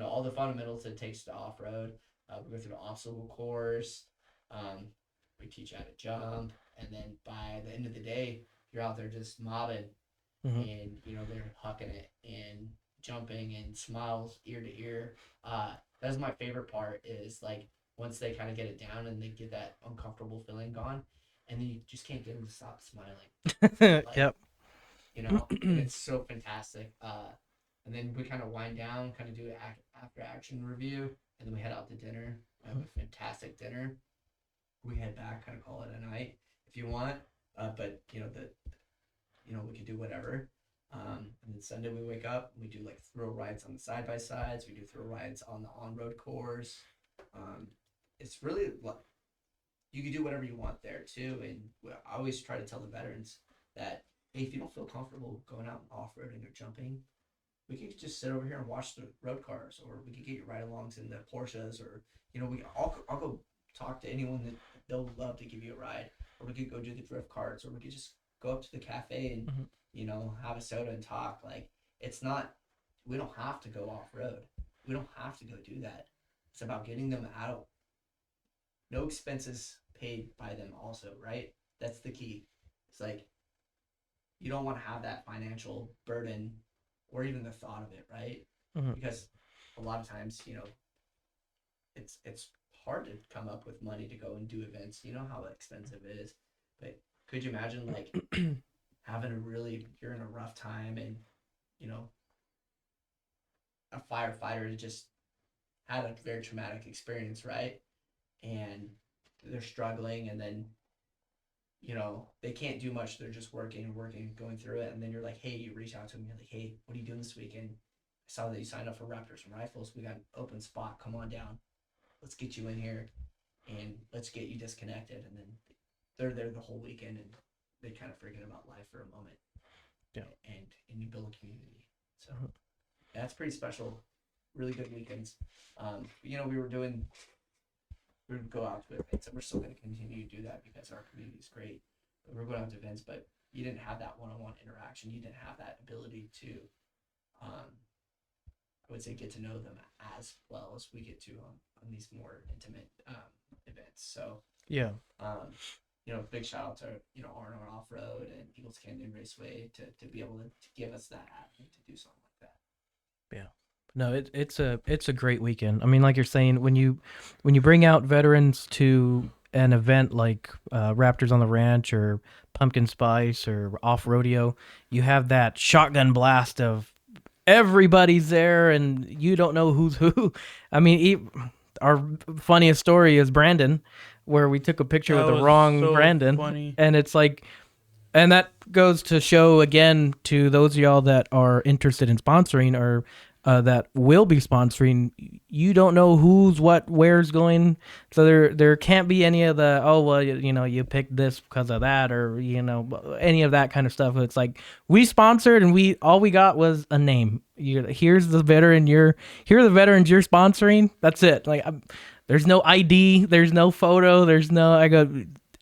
all the fundamentals it takes to off-road. We go through the obstacle course. We teach you how to jump, and then by the end of the day, you're out there just mobbing, and they're hucking it and jumping and smiles ear to ear. That's my favorite part, is like once they kind of get it down and they get that uncomfortable feeling gone, and then you just can't get them to stop smiling. Yep. And it's so fantastic. And then we kind of wind down, kind of do an after action review, and then we head out to dinner. We have a fantastic dinner. We head back, kind of call it a night if you want. But we could do whatever. And then Sunday we wake up, and we do like thrill rides on the side by sides. We do thrill rides on the on road course. It's really you can do whatever you want there too. And I always try to tell the veterans that, hey, if you don't feel comfortable going out off roading or jumping, we could just sit over here and watch the road cars, or we could get your ride-alongs in the Porsches, or I'll go talk to anyone that they'll love to give you a ride, or we could go do the drift carts, or we could just go up to the cafe and have a soda and talk. Like, it's not, we don't have to go off road. We don't have to go do that. It's about getting them out. No expenses paid by them also, right? That's the key. It's like, you don't want to have that financial burden or even the thought of it, right? Because a lot of times, it's hard to come up with money to go and do events. You know how expensive it is. But could you imagine like you're in a rough time, and a firefighter just had a very traumatic experience, right? And they're struggling, and then they can't do much. They're just working, going through it. And then you're like, hey, you reach out to them. You're like, hey, what are you doing this weekend? I saw that you signed up for Raptors and Rifles. We got an open spot. Come on down. Let's get you in here, and let's get you disconnected. And then they're there the whole weekend, and they kind of forget about life for a moment. Yeah. And you build a community. So that's pretty special. Really good weekends. We would go out to events, and we're still going to continue to do that because our community is great. But we're going out to events, but you didn't have that one-on-one interaction. You didn't have that ability to, I would say, get to know them as well as we get to on these more intimate events. So yeah, big shout out to R&R Off Road and Eagles Canyon Raceway to be able to give us that avenue to do something like that. Yeah. No, it's a great weekend. I mean, like you're saying, when you bring out veterans to an event like Raptors on the Ranch or Pumpkin Spice or Off Rodeo, you have that shotgun blast of everybody's there, and you don't know who's who. I mean, our funniest story is Brandon, where we took a picture with the wrong so Brandon, funny. and it's like, and that goes to show again to those of y'all that are interested in sponsoring or that will be sponsoring, you don't know who's what, where's going. So there can't be any of the, you picked this because of that, or, any of that kind of stuff. It's like, we sponsored, and all we got was a name. Here's the veteran here are the veterans you're sponsoring. That's it. Like, there's no ID, there's no photo,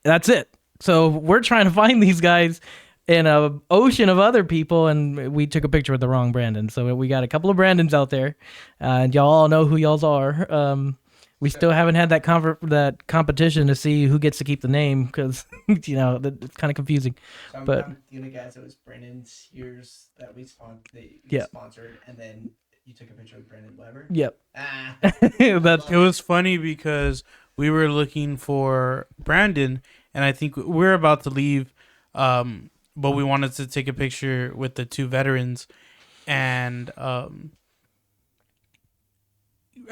that's it. So we're trying to find these guys in a ocean of other people, and we took a picture with the wrong Brandon. So we got a couple of Brandons out there, and y'all all know who y'all's are. We still haven't had that competition to see who gets to keep the name because it's kind of confusing. So But- I'm gonna guess it was Brandon's years that we Yeah. sponsored, and then you took a picture with Brandon Weber. Yep. Ah, That's It was funny because we were looking for Brandon, and I think we're about to leave, but we wanted to take a picture with the two veterans, and I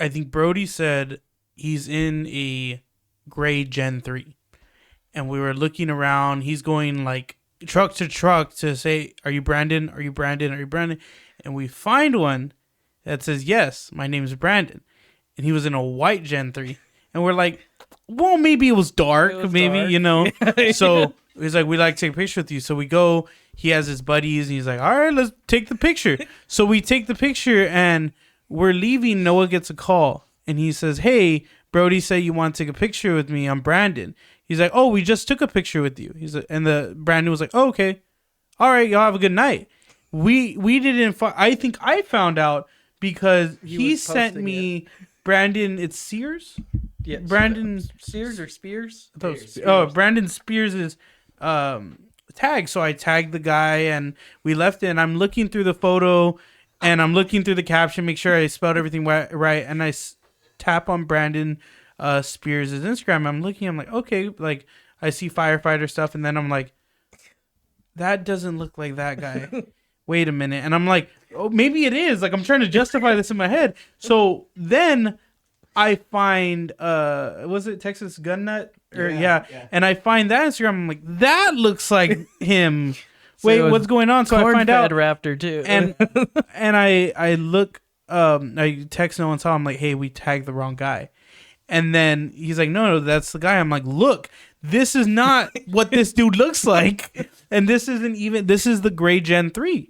think Brody said he's in a gray Gen 3, and we were looking around. He's going like truck to truck to say, "Are you Brandon? Are you Brandon? Are you Brandon?" And we find one that says, "Yes, my name's Brandon," and he was in a white Gen 3. And we're like, well, maybe it was dark. It was maybe, dark. you know. So he's like, we'd like to take a picture with you. So we go. He has his buddies, and he's like, all right, let's take the picture. So we take the picture, and we're leaving. Noah gets a call, and he says, hey, Brody said you want to take a picture with me. I'm Brandon. He's like, oh, we just took a picture with you. And the Brandon was like, oh, okay. All right, y'all have a good night. We didn't. I think I found out because he was sent posting me Brandon. It's Sears. yeah, Brandon Sears or Spears. I thought it was- Spears. Oh, Brandon Spears' tag. So I tagged the guy and we left it. And I'm looking through the photo and I'm looking through the caption, make sure I spelled everything right. And I tap on Brandon Spears' Instagram. I'm looking. I'm like, okay, like I see firefighter stuff, and then I'm like, that doesn't look like that guy. Wait a minute. And I'm like, oh, maybe it is. Like I'm trying to justify this in my head. So then I find was it Texas Gun Nut? Or yeah. And I find that Instagram. I'm like, that looks like him. So Wait, it was what's going on? So I find out, Raptor too. and I look. I text Noah and tell him like, hey, we tagged the wrong guy. And then he's like, no, that's the guy. I'm like, look, this is not what this dude looks like, and this isn't even. This is the gray Gen 3.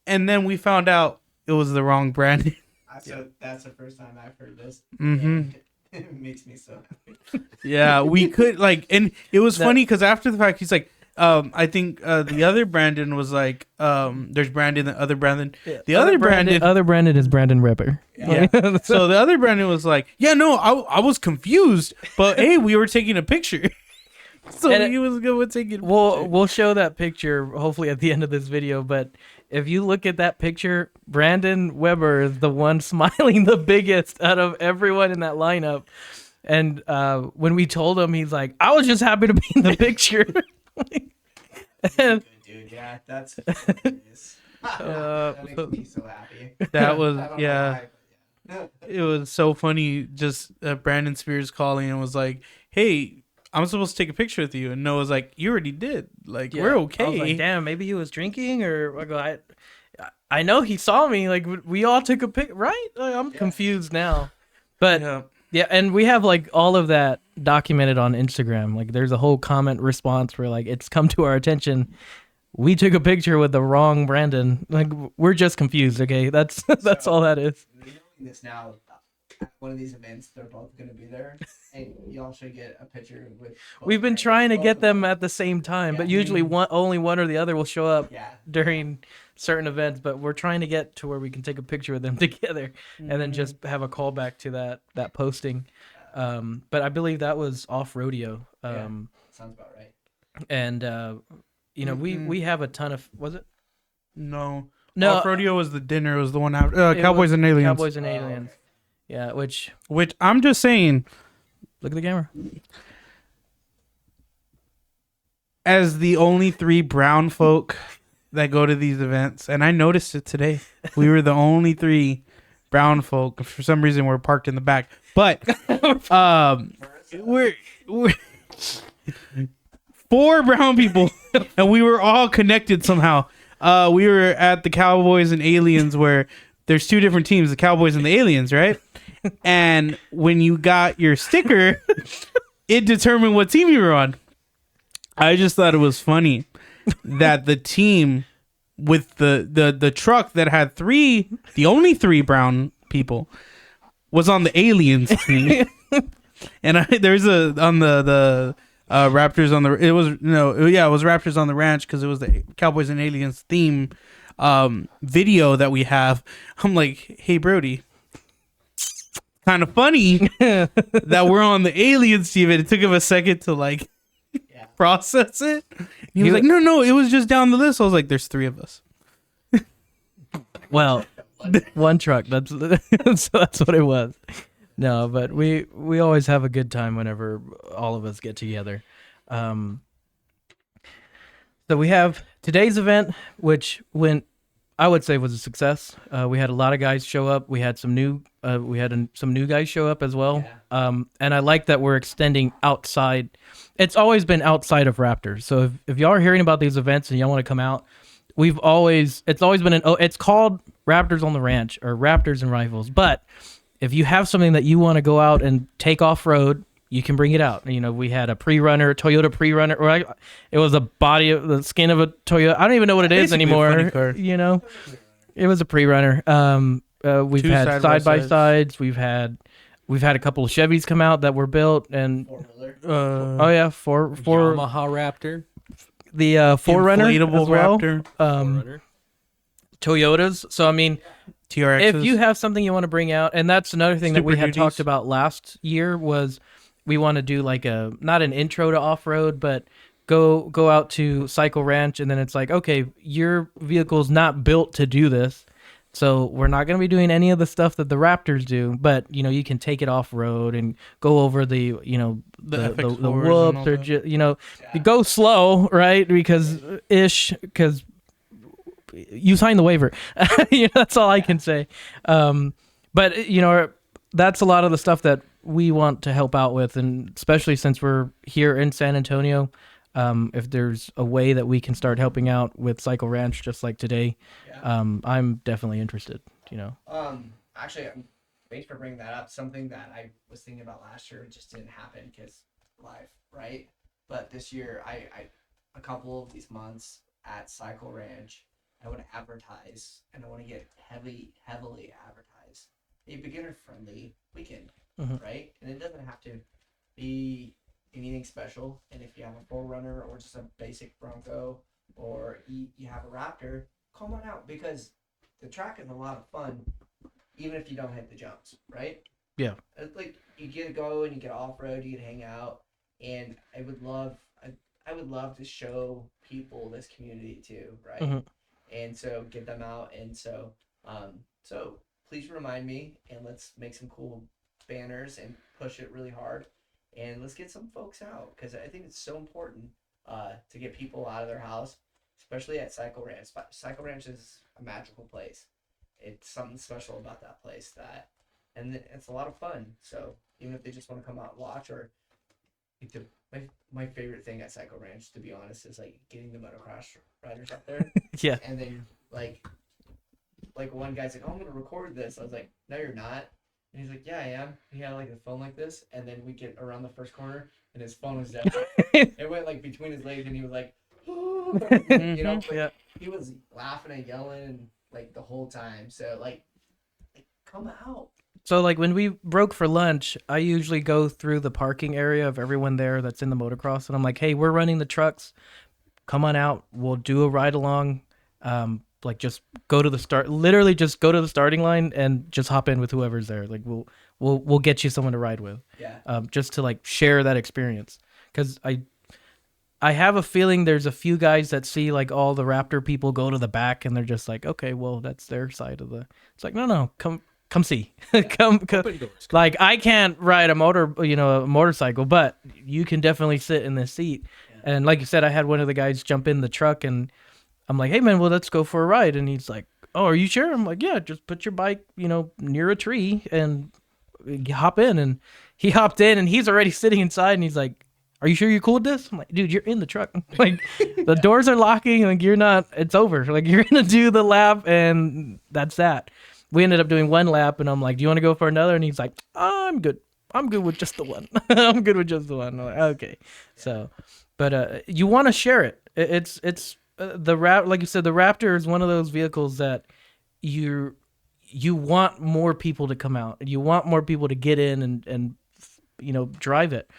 And then we found out it was the wrong Brandon. So that's the first time I've heard this. Mhm. And it makes me so happy. Yeah, we could like, and it was funny because after the fact, he's like, I think the other Brandon was like, there's Brandon, the other Brandon, the other Brandon. Other Brandon is Brandon Ripper. Yeah. So the other Brandon was like, yeah, no, I was confused, but hey, we were taking a picture. So And he was good with taking. We'll show that picture hopefully at the end of this video, but if you look at that picture, Brandon Weber is the one smiling the biggest out of everyone in that lineup. And when we told him, he's like, I was just happy to be in the picture. And, Dude, yeah, that's hilarious. That makes me so happy. That was I don't know yeah. why, but yeah. It was so funny. Just Brandon Spears calling and was like, hey, I'm supposed to take a picture with you, and Noah's like, you already did. Like we're okay. I was like, damn, maybe he was drinking, or like, I know he saw me. Like we all took a pic, right? Like, I'm confused now, but Yeah. yeah, and we have like all of that documented on Instagram. Like there's a whole comment response where like it's come to our attention. We took a picture with the wrong Brandon. Like we're just confused. Okay, that's all that is. Knowing this now, at one of these events, they're both going to be there, and y'all should get a picture with. both We've been Brandons, trying to both get of them at the same time, but Yeah. usually only one or the other will show up Yeah. during certain events. But we're trying to get to where we can take a picture with them together, and then just have a callback to that posting. But I believe that was off rodeo. Sounds about right. And we have a ton of No. No, Off Rodeo was the dinner. It was the one out. it Cowboys was and Aliens. Cowboys and Aliens. Yeah, which Which I'm just saying, look at the camera. as the only 3 brown folk that go to these events, and I noticed it today. We were the only 3 brown folk. For some reason, we're parked in the back. But we're 4 brown people, and we were all connected somehow. We were at the Cowboys and Aliens, where there's 2 different teams, the Cowboys and the Aliens, right? And when you got your sticker, it determined what team you were on. I just thought it was funny that the team with the truck that had 3, the only 3 brown people, was on the Aliens team. And there's on the Raptors on the. It was it was Raptors on the Ranch because it was the Cowboys and Aliens theme video that we have. I'm like, hey Brody, kind of funny that we're on the Aliens team, and it took him a second to like process it. And he was like, no, it was just down the list. I was like, there's 3 of us. Well, one truck. That's what it was. No, but we always have a good time whenever all of us get together. So we have today's event, which I would say was a success. We had a lot of guys show up. We had some new guys show up as well. Yeah. And I like that we're extending outside. It's always been outside of Raptors. So if y'all are hearing about these events and y'all want to come out, it's always been it's called Raptors on the Ranch or Raptors and Rifles. But if you have something that you want to go out and take off road, you can bring it out. We had a Toyota pre-runner, or it was the skin of a Toyota. I don't even know what it is Basically anymore. a funny car. It was a pre-runner. We've 2 had side-by-sides. side-by-sides. We've had a couple of Chevys come out that were built, and Four-wheeler. for Yamaha Raptor. the 4Runner Inflatable as well. Raptor. Forerunner. Toyotas. So I mean, TRXs. if you have something you want to bring out, and that's another thing that we Super had Duties. talked about last year was we want to do like not an intro to off-road, but go out to Cycle Ranch, and then it's like, okay, your vehicle's not built to do this, so we're not going to be doing any of the stuff that the Raptors do, but you can take it off-road and go over the FX4s the and whoops, all or that. you go slow, right? Because you signed the waiver. That's all I can say. But that's a lot of the stuff that we want to help out with, and especially since we're here in San Antonio, if there's a way that we can start helping out with Cycle Ranch just like today, I'm definitely interested. Actually, thanks for bringing that up. Something that I was thinking about last year just didn't happen because life, right? But this year, I a couple of these months at Cycle Ranch, I want to advertise, and I want to get heavily advertised a beginner-friendly weekend, right? And it doesn't have to be anything special. And if you have a 4Runner or just a basic Bronco, or you have a Raptor, come on out, because the track is a lot of fun, even if you don't hit the jumps, right? Yeah. It's like you get to go and you get off road, you get to hang out, and I would love to show people this community too, right? Mm-hmm. And so get them out, and so please remind me, and let's make some cool banners and push it really hard, and let's get some folks out, because I think it's so important to get people out of their house, especially at Cycle Ranch. Cycle Ranch is a magical place. It's something special about that place, and it's a lot of fun. So even if they just want to come out and watch, or my favorite thing at Cycle Ranch, to be honest, is like getting the motocross riders out there. Yeah. And then like one guy's like, "Oh, I'm gonna record this." I was like, "No, you're not." And he's like, "Yeah, I am." He had like a phone like this, and then we get around the first corner, and his phone was dead. It went like between his legs, and he was like, Yeah. he was laughing and yelling and like the whole time. So like come out. So like when we broke for lunch, I usually go through the parking area of everyone there that's in the motocross, and I'm like, "Hey, we're running the trucks. Come on out. We'll do a ride along. Like just go to the start. Literally, just go to the starting line and just hop in with whoever's there. Like we'll get you someone to ride with. Yeah. Just to like share that experience, because I have a feeling there's a few guys that see like all the Raptor people go to the back, and they're just like, okay, well that's their side of the. It's like no, come see, come. Open doors. Like I can't ride a motorcycle, but you can definitely sit in this seat. Yeah. And like you said, I had one of the guys jump in the truck, and I'm like, "Hey man, well let's go for a ride." And he's like, "Oh, are you sure?" I'm like, "Yeah, just put your bike, near a tree and hop in." And he hopped in, and he's already sitting inside, and he's like, "Are you sure you're cool with this?" I'm like, "Dude, you're in the truck. Like the doors are locking, like you're not. It's over. Like you're gonna do the lap, and that's that." We ended up doing one lap, and I'm like, "Do you want to go for another?" And he's like, "I'm good. I'm good with just the one. I'm good with just the one." I'm like, "Okay." So, but you want to share it. It's like you said, the Raptor is one of those vehicles that you want more people to come out. You want more people to get in and drive it.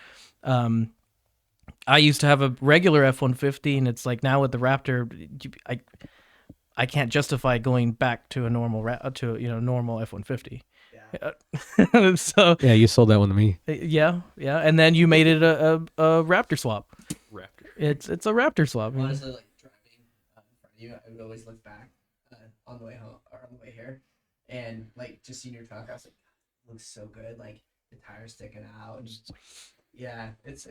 I used to have a regular F-150, and it's like now with the Raptor, I can't justify going back to a normal normal F-150. Yeah. So Yeah, you sold that one to me. yeah, and then you made it a Raptor swap. Raptor. It's a Raptor swap. Honestly, like driving in front of you, I would always look back on the way home or on the way here, and like just seeing your truck, I was like, it looks so good. Like the tires sticking out. And yeah, it's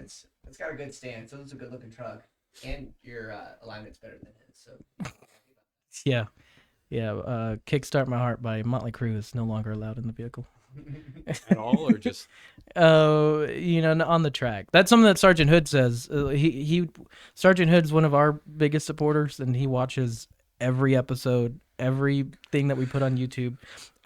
got a good stance. So it's a good looking truck, and your alignment's better than his. So Yeah. Kickstart My Heart by Motley Crue is no longer allowed in the vehicle. At all, or just On the track. That's something that Sergeant Hood says. Sergeant Hood's one of our biggest supporters, and he watches every episode, everything that we put on YouTube.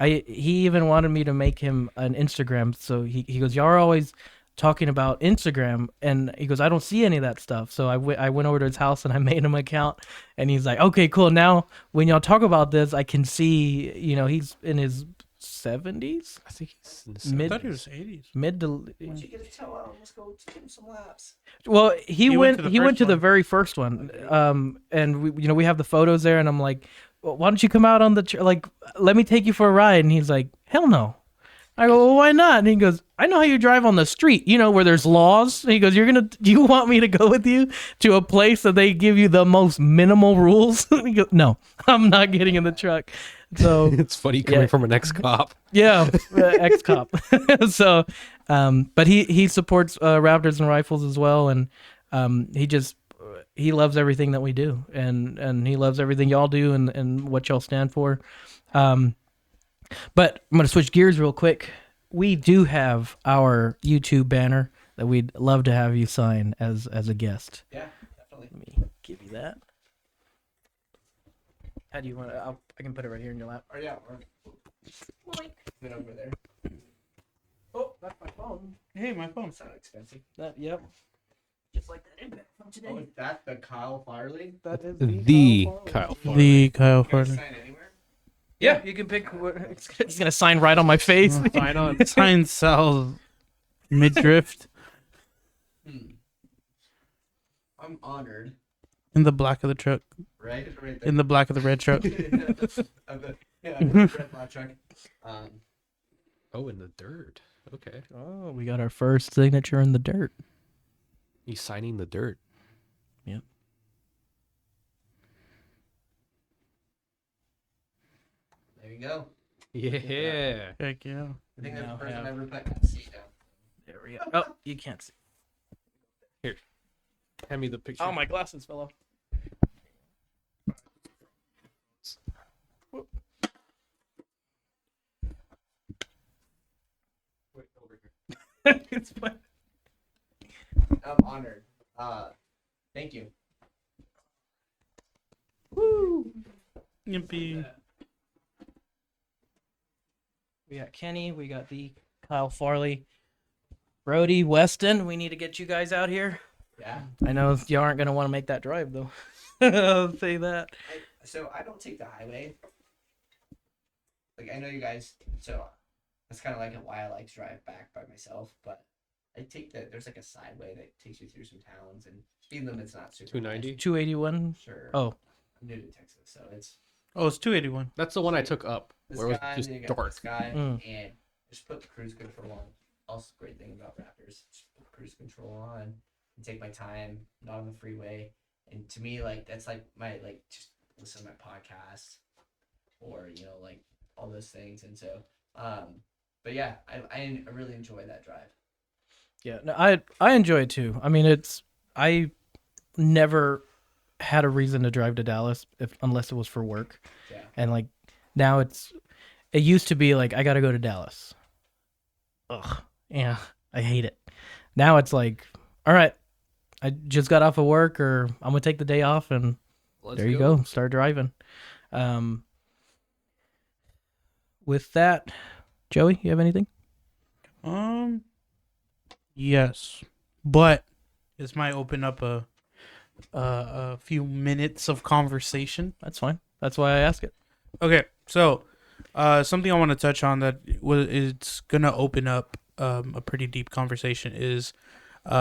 He even wanted me to make him an Instagram. So he goes, y'all are always talking about Instagram, and he goes, I don't see any of that stuff. So I went over to his house and I made him an account, and he's like, okay, cool. Now when y'all talk about this, I can see, he's in his 70s. I think he's in the Mid- I thought it was 80s. Mid to once you get a tow out, let's go give him some laps. Well, he went to the one. very first one. And we have the photos there, and I'm like, well, why don't you come out on the let me take you for a ride? And he's like, hell no. I go, well, why not? And he goes, I know how you drive on the street, where there's laws. And he goes, do you want me to go with you to a place that they give you the most minimal rules? And he goes, no, I'm not getting in the truck. So It's funny coming from an ex-cop. yeah, ex-cop. So, but he supports Raptors and rifles as well, and he loves everything that we do, and he loves everything y'all do and what y'all stand for. But I'm going to switch gears real quick. We do have our YouTube banner that we'd love to have you sign as a guest. Yeah, definitely. Let me give you that. How do you want to? I can put it right here in your lap. Or yeah, or been over there. Oh, that's my phone. Hey, my phone. It's not expensive. Yep. Just like that impact from today. Oh, is that the Kyle Farley? That is The Kyle Farley. The Kyle Can I Farley. sign anywhere? Yeah, you can pick. He's gonna sign right on my face. Sign on. Sign Sal mid-drift I'm honored. in the black of the truck. Right there. In the black of the red truck. Red flat truck. Oh, in the dirt. Okay. Oh, we got our first signature in the dirt. He's signing the dirt. Yep. There you go. Yeah. Heck yeah. I think that's Now the first have- time I ever put that seat down. There we go. Oh, you can't see. Hand me the picture. Oh, my glasses fell off. Wait, over here. It's fine. I'm honored. Thank you. Woo! Yippee. We got Kenny. We got the Kyle Farley. Brody, Weston. We need to get you guys out here. Yeah. I know you aren't going to want to make that drive, though. I'll say that. So I don't take the highway. Like I know you guys. So that's kind of like why I like to drive back by myself. But I take there's like a side way that takes you through some towns, and speed limit's not super. 290. 281. Sure. Oh, I'm new to Texas, so it's Oh, it's 281. That's the one I took up. this Where it was guy, just and then you got dark. this guy, Mm. and just put the cruise control on. Also, great thing about Raptors, just put cruise control on and take my time, not on the freeway. And to me, like that's like my just listen to my podcast, or like all those things. And so, but yeah, I really enjoy that drive. yeah. No, I enjoy it too. I mean, I never had a reason to drive to Dallas unless it was for work. Yeah. And like now it used to be like I got to go to Dallas. Ugh. Yeah, I hate it. Now it's like, all right, I just got off of work, or I'm gonna take the day off, and Let's there you go, start driving. With that, Joey, you have anything? Yes, but this might open up a few minutes of conversation. That's fine. That's why I ask it. Okay, so something I want to touch on that it's gonna open up a pretty deep conversation is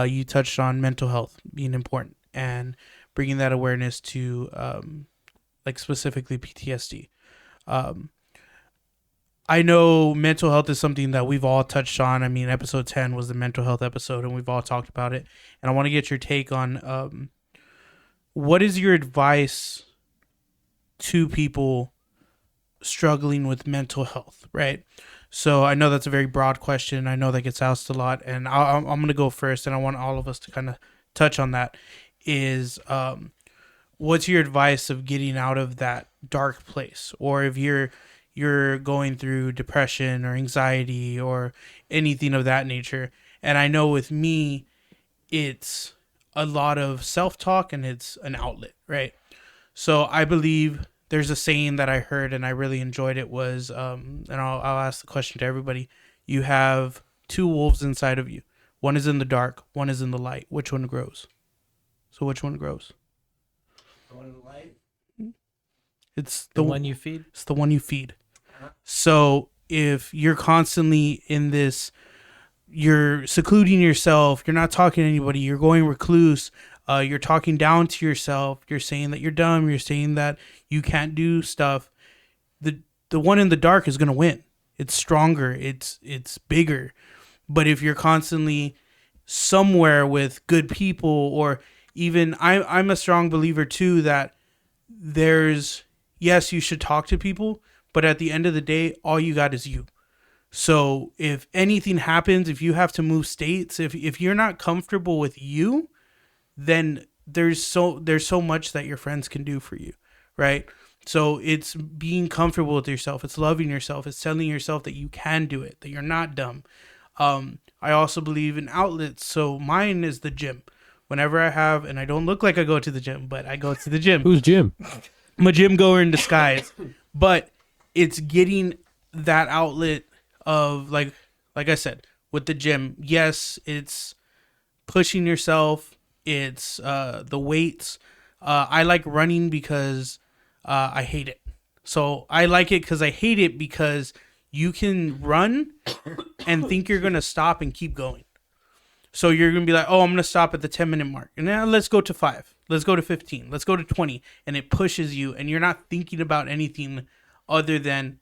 you touched on mental health being important and bringing that awareness to like specifically PTSD. I know mental health is something that we've all touched on. I mean, episode 10 was the mental health episode, and we've all talked about it. And I want to get your take on what is your advice to people struggling with mental health, right? So I know that's a very broad question. I know that gets asked a lot, and I'm going to go first, and I want all of us to kind of touch on that. Is what's your advice of getting out of that dark place, or if you're going through depression or anxiety or anything of that nature? And I know with me, it's a lot of self-talk and it's an outlet, right? So I believe there's a saying that I heard and I really enjoyed it was, and I'll ask the question to everybody. You have two wolves inside of you. One is in the dark, one is in the light. Which one grows? So which one grows? The one in the light. It's The one you feed. It's the one you feed. So if you're constantly in this, you're secluding yourself, you're not talking to anybody, you're going recluse, you're talking down to yourself, you're saying that you're dumb, you're saying that you can't do stuff, the one in the dark is going to win. It's stronger, it's bigger. But if you're constantly somewhere with good people, or even I'm a strong believer too that there's, yes, you should talk to people, but at the end of the day, all you got is you. So if anything happens, if you have to move states, if you're not comfortable with you, then there's so much that your friends can do for you, right? So it's being comfortable with yourself. It's loving yourself. It's telling yourself that you can do it, that you're not dumb. I also believe in outlets. So mine is the gym. Whenever I have, and I don't look like I go to the gym, but I go to the gym. Who's Jim? I'm a gym goer in disguise. But it's getting that outlet of like I said, with the gym. Yes, it's pushing yourself. It's the weights. I like running because I hate it. So I like it because I hate it because you can run and think you're going to stop and keep going. So you're going to be like, oh, I'm going to stop at the 10-minute mark. And now let's go to 5. Let's go to 15. Let's go to 20. And it pushes you and you're not thinking about anything other than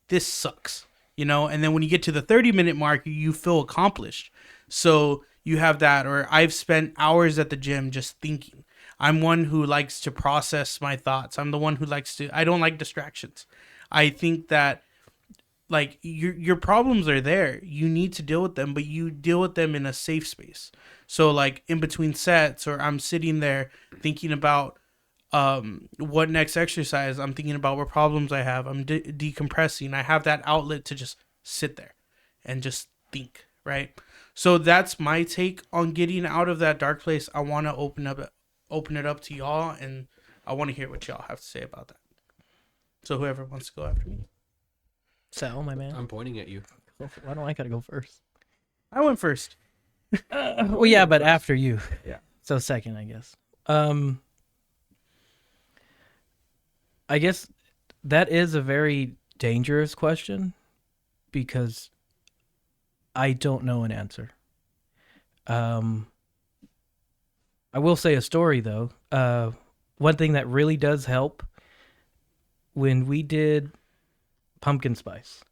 this sucks, you know? And then when you get to the 30-minute mark, you feel accomplished. So you have that. Or I've spent hours at the gym just thinking. I'm one who likes to process my thoughts. I'm the one who I don't like distractions. I think that like your problems are there. You need to deal with them, but you deal with them in a safe space. So like in between sets, or I'm sitting there thinking about what next exercise. I'm thinking about what problems I have. I'm decompressing. I have that outlet to just sit there and just think, right? So that's my take on getting out of that dark place. I want to open it up to y'all, and I want to hear what y'all have to say about that. So whoever wants to go after me. Sal, my man. I'm pointing at you. Why don't I gotta go first? I went first. Well, yeah, but after you. Yeah. So second, I guess. I guess that is a very dangerous question because I don't know an answer. I will say a story though. One thing that really does help when we did pumpkin spice,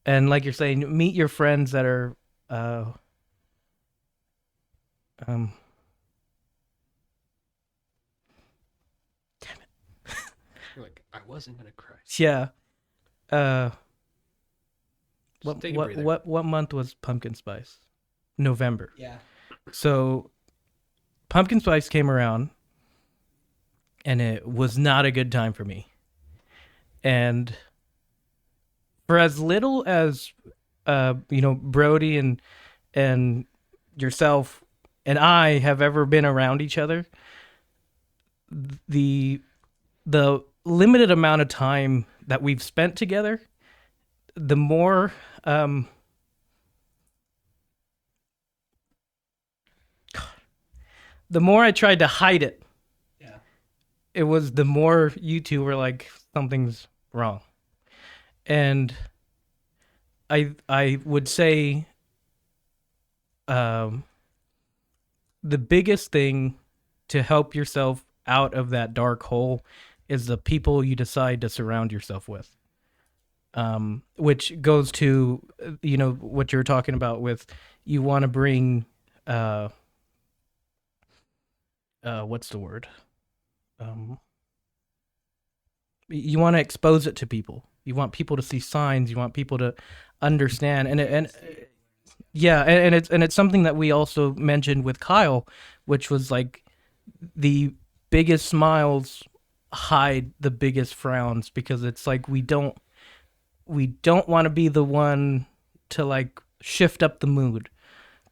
and like you're saying, meet your friends that are You're like, I wasn't gonna cry. yeah. Just take a breather. What month was pumpkin spice? November. Yeah. So pumpkin spice came around and it was not a good time for me. And for as little as Brody and yourself and I have ever been around each other, the limited amount of time that we've spent together, the more I tried to hide it. Yeah. It was the more you two were like, something's wrong. And I would say the biggest thing to help yourself out of that dark hole is the people you decide to surround yourself with. Which goes to, what you're talking about with, you want to bring, what's the word? You want to expose it to people. You want people to see signs. You want people to understand. Yeah, and it's something that we also mentioned with Kyle, which was like the biggest smiles hide the biggest frowns, because it's like we don't want to be the one to like shift up the mood,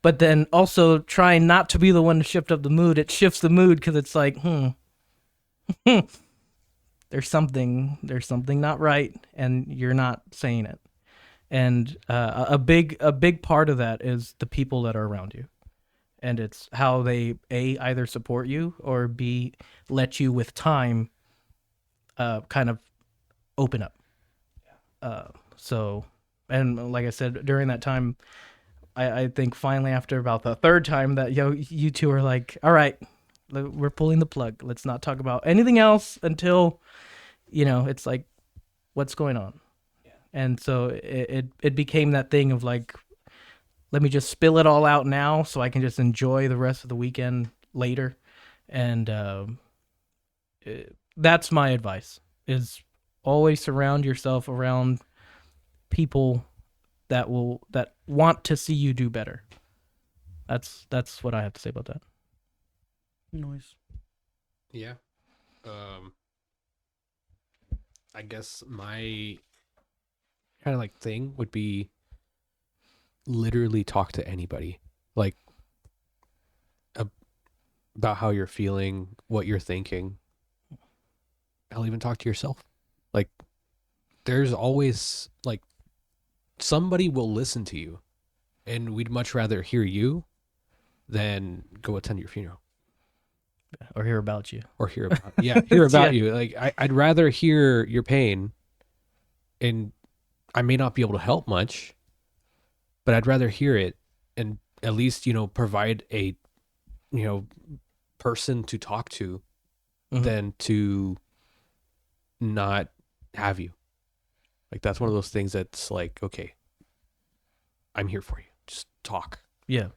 but then also trying not to be the one to shift up the mood. It shifts the mood because it's like, there's something not right, and you're not saying it. And a big part of that is the people that are around you, and it's how they either support you or b let you with time kind of open up. So, and like I said, during that time, I think finally after about the third time that you two are like, all right, we're pulling the plug. Let's not talk about anything else until, it's like, what's going on? Yeah. And so it became that thing of like, let me just spill it all out now so I can just enjoy the rest of the weekend later. And that's my advice, is always surround yourself around people that want to see you do better. That's what I have to say about that. Noise. Yeah. I guess my kind of like thing would be literally talk to anybody, like about how you're feeling, what you're thinking. I'll even talk to yourself. Like, there's always like somebody will listen to you, and we'd much rather hear you than go attend your funeral Or hear about you. or hear about hear about Yeah. you. Like, I'd rather hear your pain, and I may not be able to help much, but I'd rather hear it and at least, provide a, person to talk to Mhm. than to not have you. Like, that's one of those things that's like, okay, I'm here for you. Just talk. Yeah.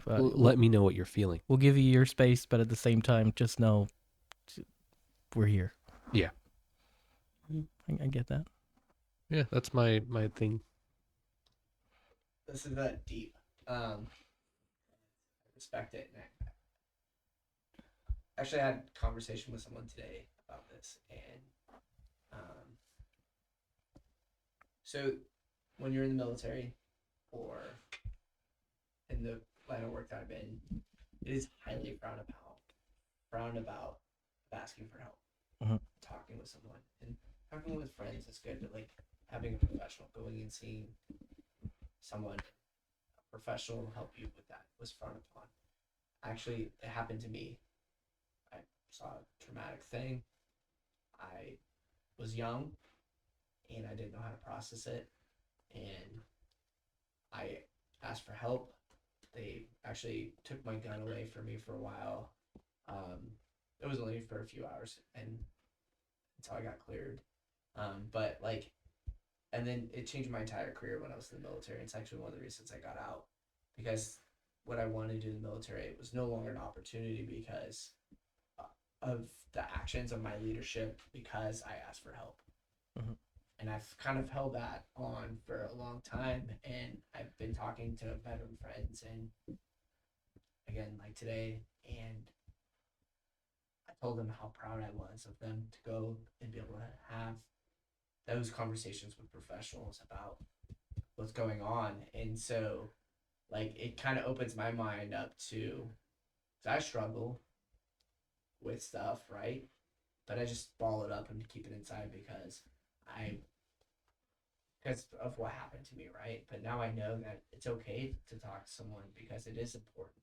Let me know what you're feeling. We'll give you your space, but at the same time, just know we're here. Yeah. I get that. Yeah, that's my thing. This is that deep. I respect it. And actually, I had a conversation with someone today about this, and so when you're in the military or in the line of work that I'm in, it is highly frowned about asking for help, talking with someone, and talking with friends is good, but like having a professional, going and seeing someone, a professional, help you with that was frowned upon. Actually, it happened to me. I saw a traumatic thing. I was young and I didn't know how to process it, and I asked for help. They actually took my gun away from me for a while. It was only for a few hours, and until I got cleared. But like, and then it changed my entire career when I was in the military. It's actually one of the reasons I got out, because what I wanted to do in the military was no longer an opportunity because of the actions of my leadership, because I asked for help. Mhm. And I've kind of held that on for a long time, and I've been talking to veteran friends, and again, like today, and I told them how proud I was of them to go and be able to have those conversations with professionals about what's going on. And so, like, it kind of opens my mind up to, because I struggle with stuff, right? But I just ball it up and keep it inside because of what happened to me, right? But now I know that it's okay to talk to someone because it is important,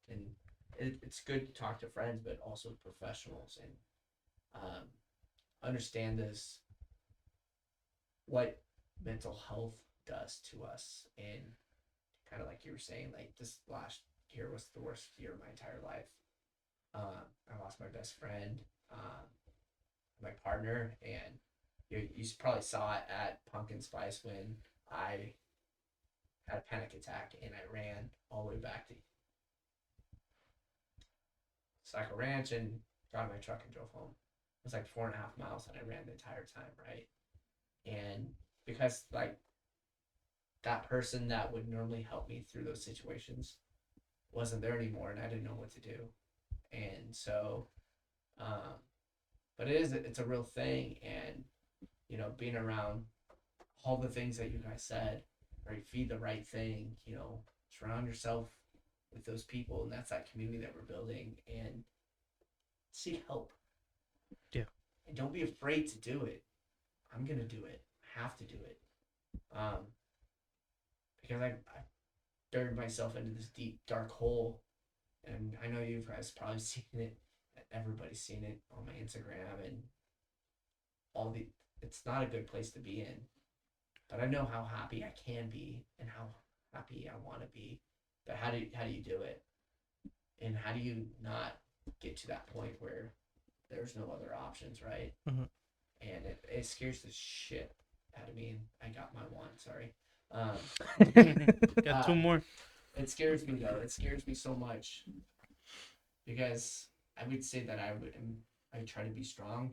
and it's good to talk to friends, but also professionals, and understand this, what mental health does to us, and kind of like you were saying, like this last year was the worst year of my entire life. I lost my best friend, my partner, and you probably saw it at Pumpkin Spice when I had a panic attack and I ran all the way back to Saco Ranch and got in my truck and drove home. It was like 4.5 miles and I ran the entire time, right? And because like that person that would normally help me through those situations wasn't there anymore and I didn't know what to do. And so, but it's a real thing. And, you know, being around all the things that you guys said, right? Feed the right thing, you know, surround yourself with those people. And that's that community that we're building, and seek help. Yeah. And don't be afraid to do it. I'm going to do it. I have to do it. Because I buried myself into this deep, dark hole. And I know you guys probably seen it. Everybody's seen it on my Instagram and it's not a good place to be in. But I know how happy I can be and how happy I want to be. But how do you do it? And how do you not get to that point where there's no other options, right? Mm-hmm. And it scares the shit out of me. I got my one, sorry. Got two more. It scares me though. It scares me so much because I would say that I try to be strong,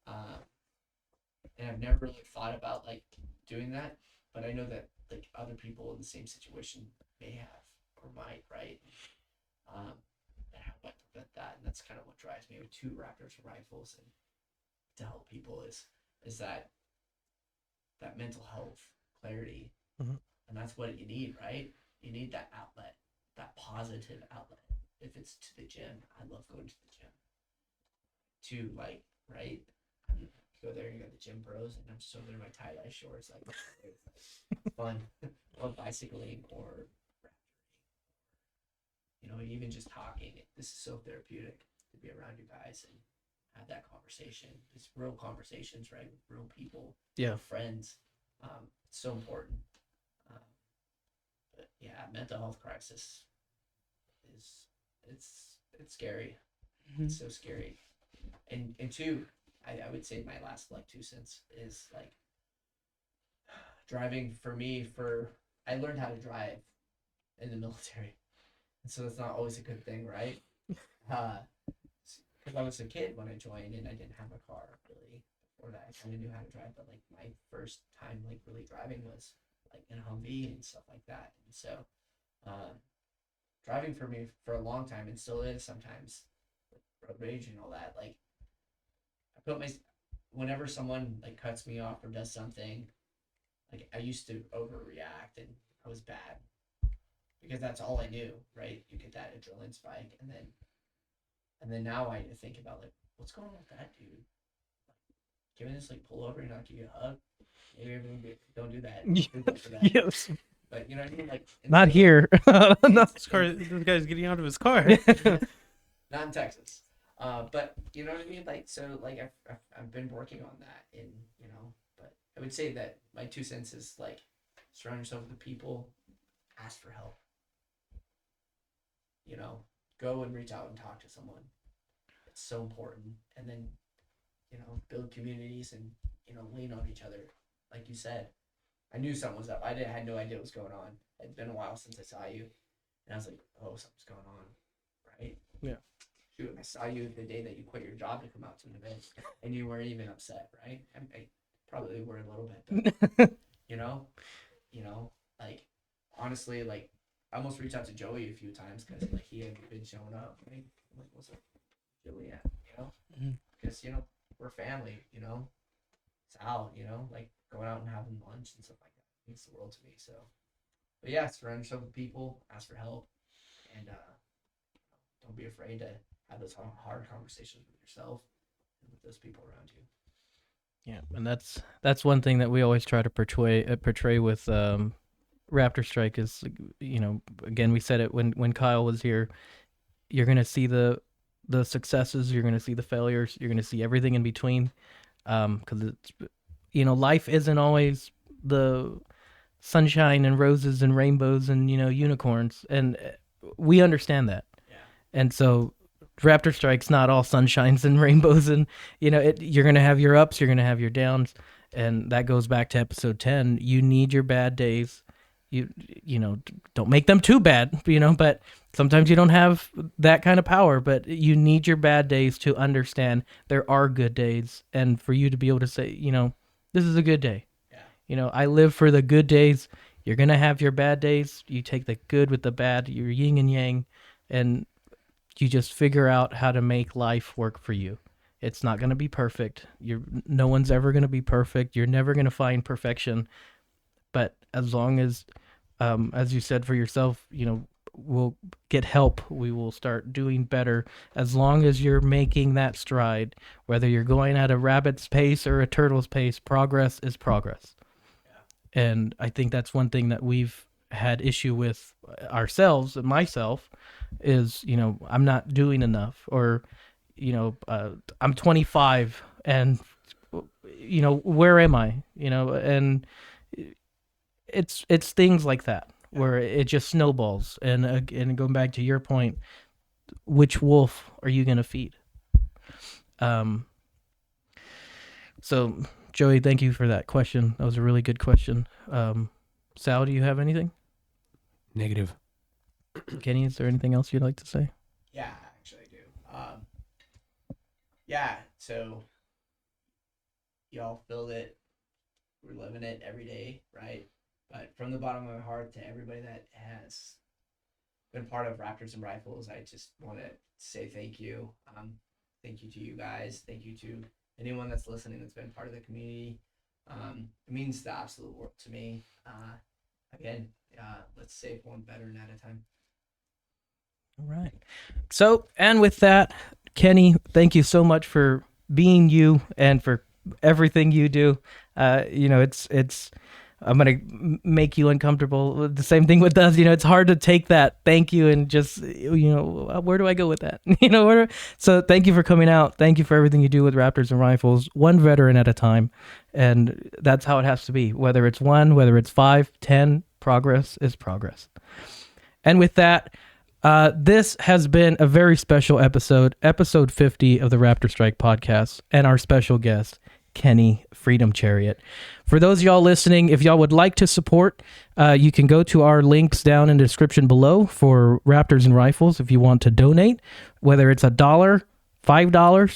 and I've never really thought about like doing that. But I know that like other people in the same situation may have or might, right? And how do I prevent that? And that's kind of what drives me with 2 Raptors rifles and to help people is that mental health clarity, mm-hmm. and that's what you need, right? You need that outlet, that positive outlet. If it's to the gym, I love going to the gym. To like, right? You go there, you got the gym bros, and I'm just over there in my tie-dye shorts, like fun, or bicycling, or you know, even just talking. This is so therapeutic to be around you guys and have that conversation. It's real conversations, right? With real people, yeah, real friends. It's so important. But yeah, mental health crisis is it's scary. Mm-hmm. It's so scary. And 2, I would say my last like 2 cents is like driving for me. I learned how to drive in the military, and so it's not always a good thing, right? Because I was a kid when I joined and I didn't have a car really. Before that, I kind of knew how to drive, but like my first time like really driving was like in a Humvee and stuff like that. And so driving for me for a long time, and still is sometimes, with road rage and all that, like whenever someone like cuts me off or does something, like I used to overreact and I was bad because that's all I knew, right? You get that adrenaline spike, and then now I think about like, what's going on with that dude? Like, can we just like pull over and not give you a hug? Maybe everyone don't do that. Yes. But you know what I mean? Like Not here. This guy's getting out of his car. Not in Texas. But you know what I mean? Like, so like I've been working on that, and you know, but I would say that my 2 cents is like surround yourself with the people, ask for help. You know, go and reach out and talk to someone. It's so important. And then, you know, build communities and, you know, lean on each other. Like you said, I knew something was up. I had no idea what was going on. It'd been a while since I saw you, and I was like, oh, something's going on, right? Yeah. Shoot, I saw you the day that you quit your job to come out to an event, and you weren't even upset, right? I probably were a little bit, but you know, like honestly, like I almost reached out to Joey a few times because like he hadn't been showing up. Right? I'm like, what's up, Joey? At? You know, because you know we're family. You know, Sal. You know, like going out and having lunch and stuff like that means the world to me. So, but yeah, surround yourself with people, ask for help, and don't be afraid to have those hard conversations with yourself and with those people around you. Yeah, and that's one thing that we always try to portray with RaptorStrike is, you know, again, we said it when Kyle was here, you're going to see the successes, you're going to see the failures, you're going to see everything in between, because it's, you know, life isn't always the sunshine and roses and rainbows and, you know, unicorns, and we understand that. Yeah. And so Raptor Strike's not all sunshines and rainbows, and you're going to have your ups, you're going to have your downs, and that goes back to episode 10. You need your bad days. Don't make them too bad, but sometimes you don't have that kind of power, but you need your bad days to understand there are good days, and for you to be able to say, this is a good day. Yeah. I live for the good days. You're going to have your bad days. You take the good with the bad, your yin and yang, and you just figure out how to make life work for you. It's not going to be perfect. No one's ever going to be perfect. You're never going to find perfection. But as long as you said for yourself, we'll get help. We will start doing better. As long as you're making that stride, whether you're going at a rabbit's pace or a turtle's pace, progress is progress. Yeah. And I think that's one thing that we've had issue with ourselves and myself is, I'm not doing enough, or, I'm 25 and, where am I? And it's things like that where it just snowballs. And going back to your point, which wolf are you going to feed? So Joey, thank you for that question. That was a really good question. Sal, do you have anything? Negative. Kenny, is there anything else you'd like to say? Yeah, actually I do. Yeah, so y'all feel it. We're living it every day, right? But from the bottom of my heart to everybody that has been part of Raptors and Rifles, I just want to say thank you. Thank you to you guys. Thank you to anyone that's listening that's been part of the community. It means the absolute world to me. Again, let's save one veteran at a time. All right. So, and with that, Kenny, thank you so much for being you and for everything you do. It's I'm going to make you uncomfortable. The same thing with us. It's hard to take that thank you and just, where do I go with that? So thank you for coming out. Thank you for everything you do with Raptors and Rifles, one veteran at a time. And that's how it has to be. Whether it's 1, whether it's 5, 10, progress is progress. And with that, this has been a very special episode 50 of the RaptorStrike Podcast, and our special guest, Kenny Freedom Chariot. For those of y'all listening, if y'all would like to support, you can go to our links down in the description below for Raptors and Rifles if you want to donate, whether it's $1, $5, $20,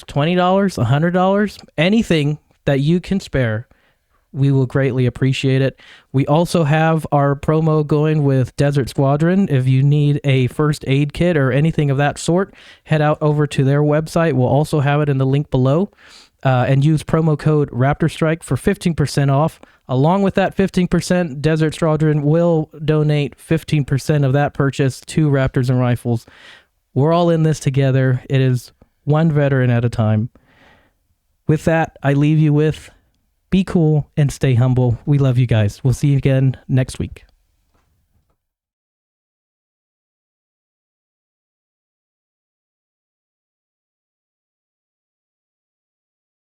$100, anything that you can spare. We will greatly appreciate it. We also have our promo going with Desert Squadron. If you need a first aid kit or anything of that sort, head out over to their website. We'll also have it in the link below. And use promo code RaptorStrike for 15% off. Along with that 15%, Desert Squadron will donate 15% of that purchase to Raptors and Rifles. We're all in this together. It is one veteran at a time. With that, I leave you with be cool and stay humble. We love you guys. We'll see you again next week.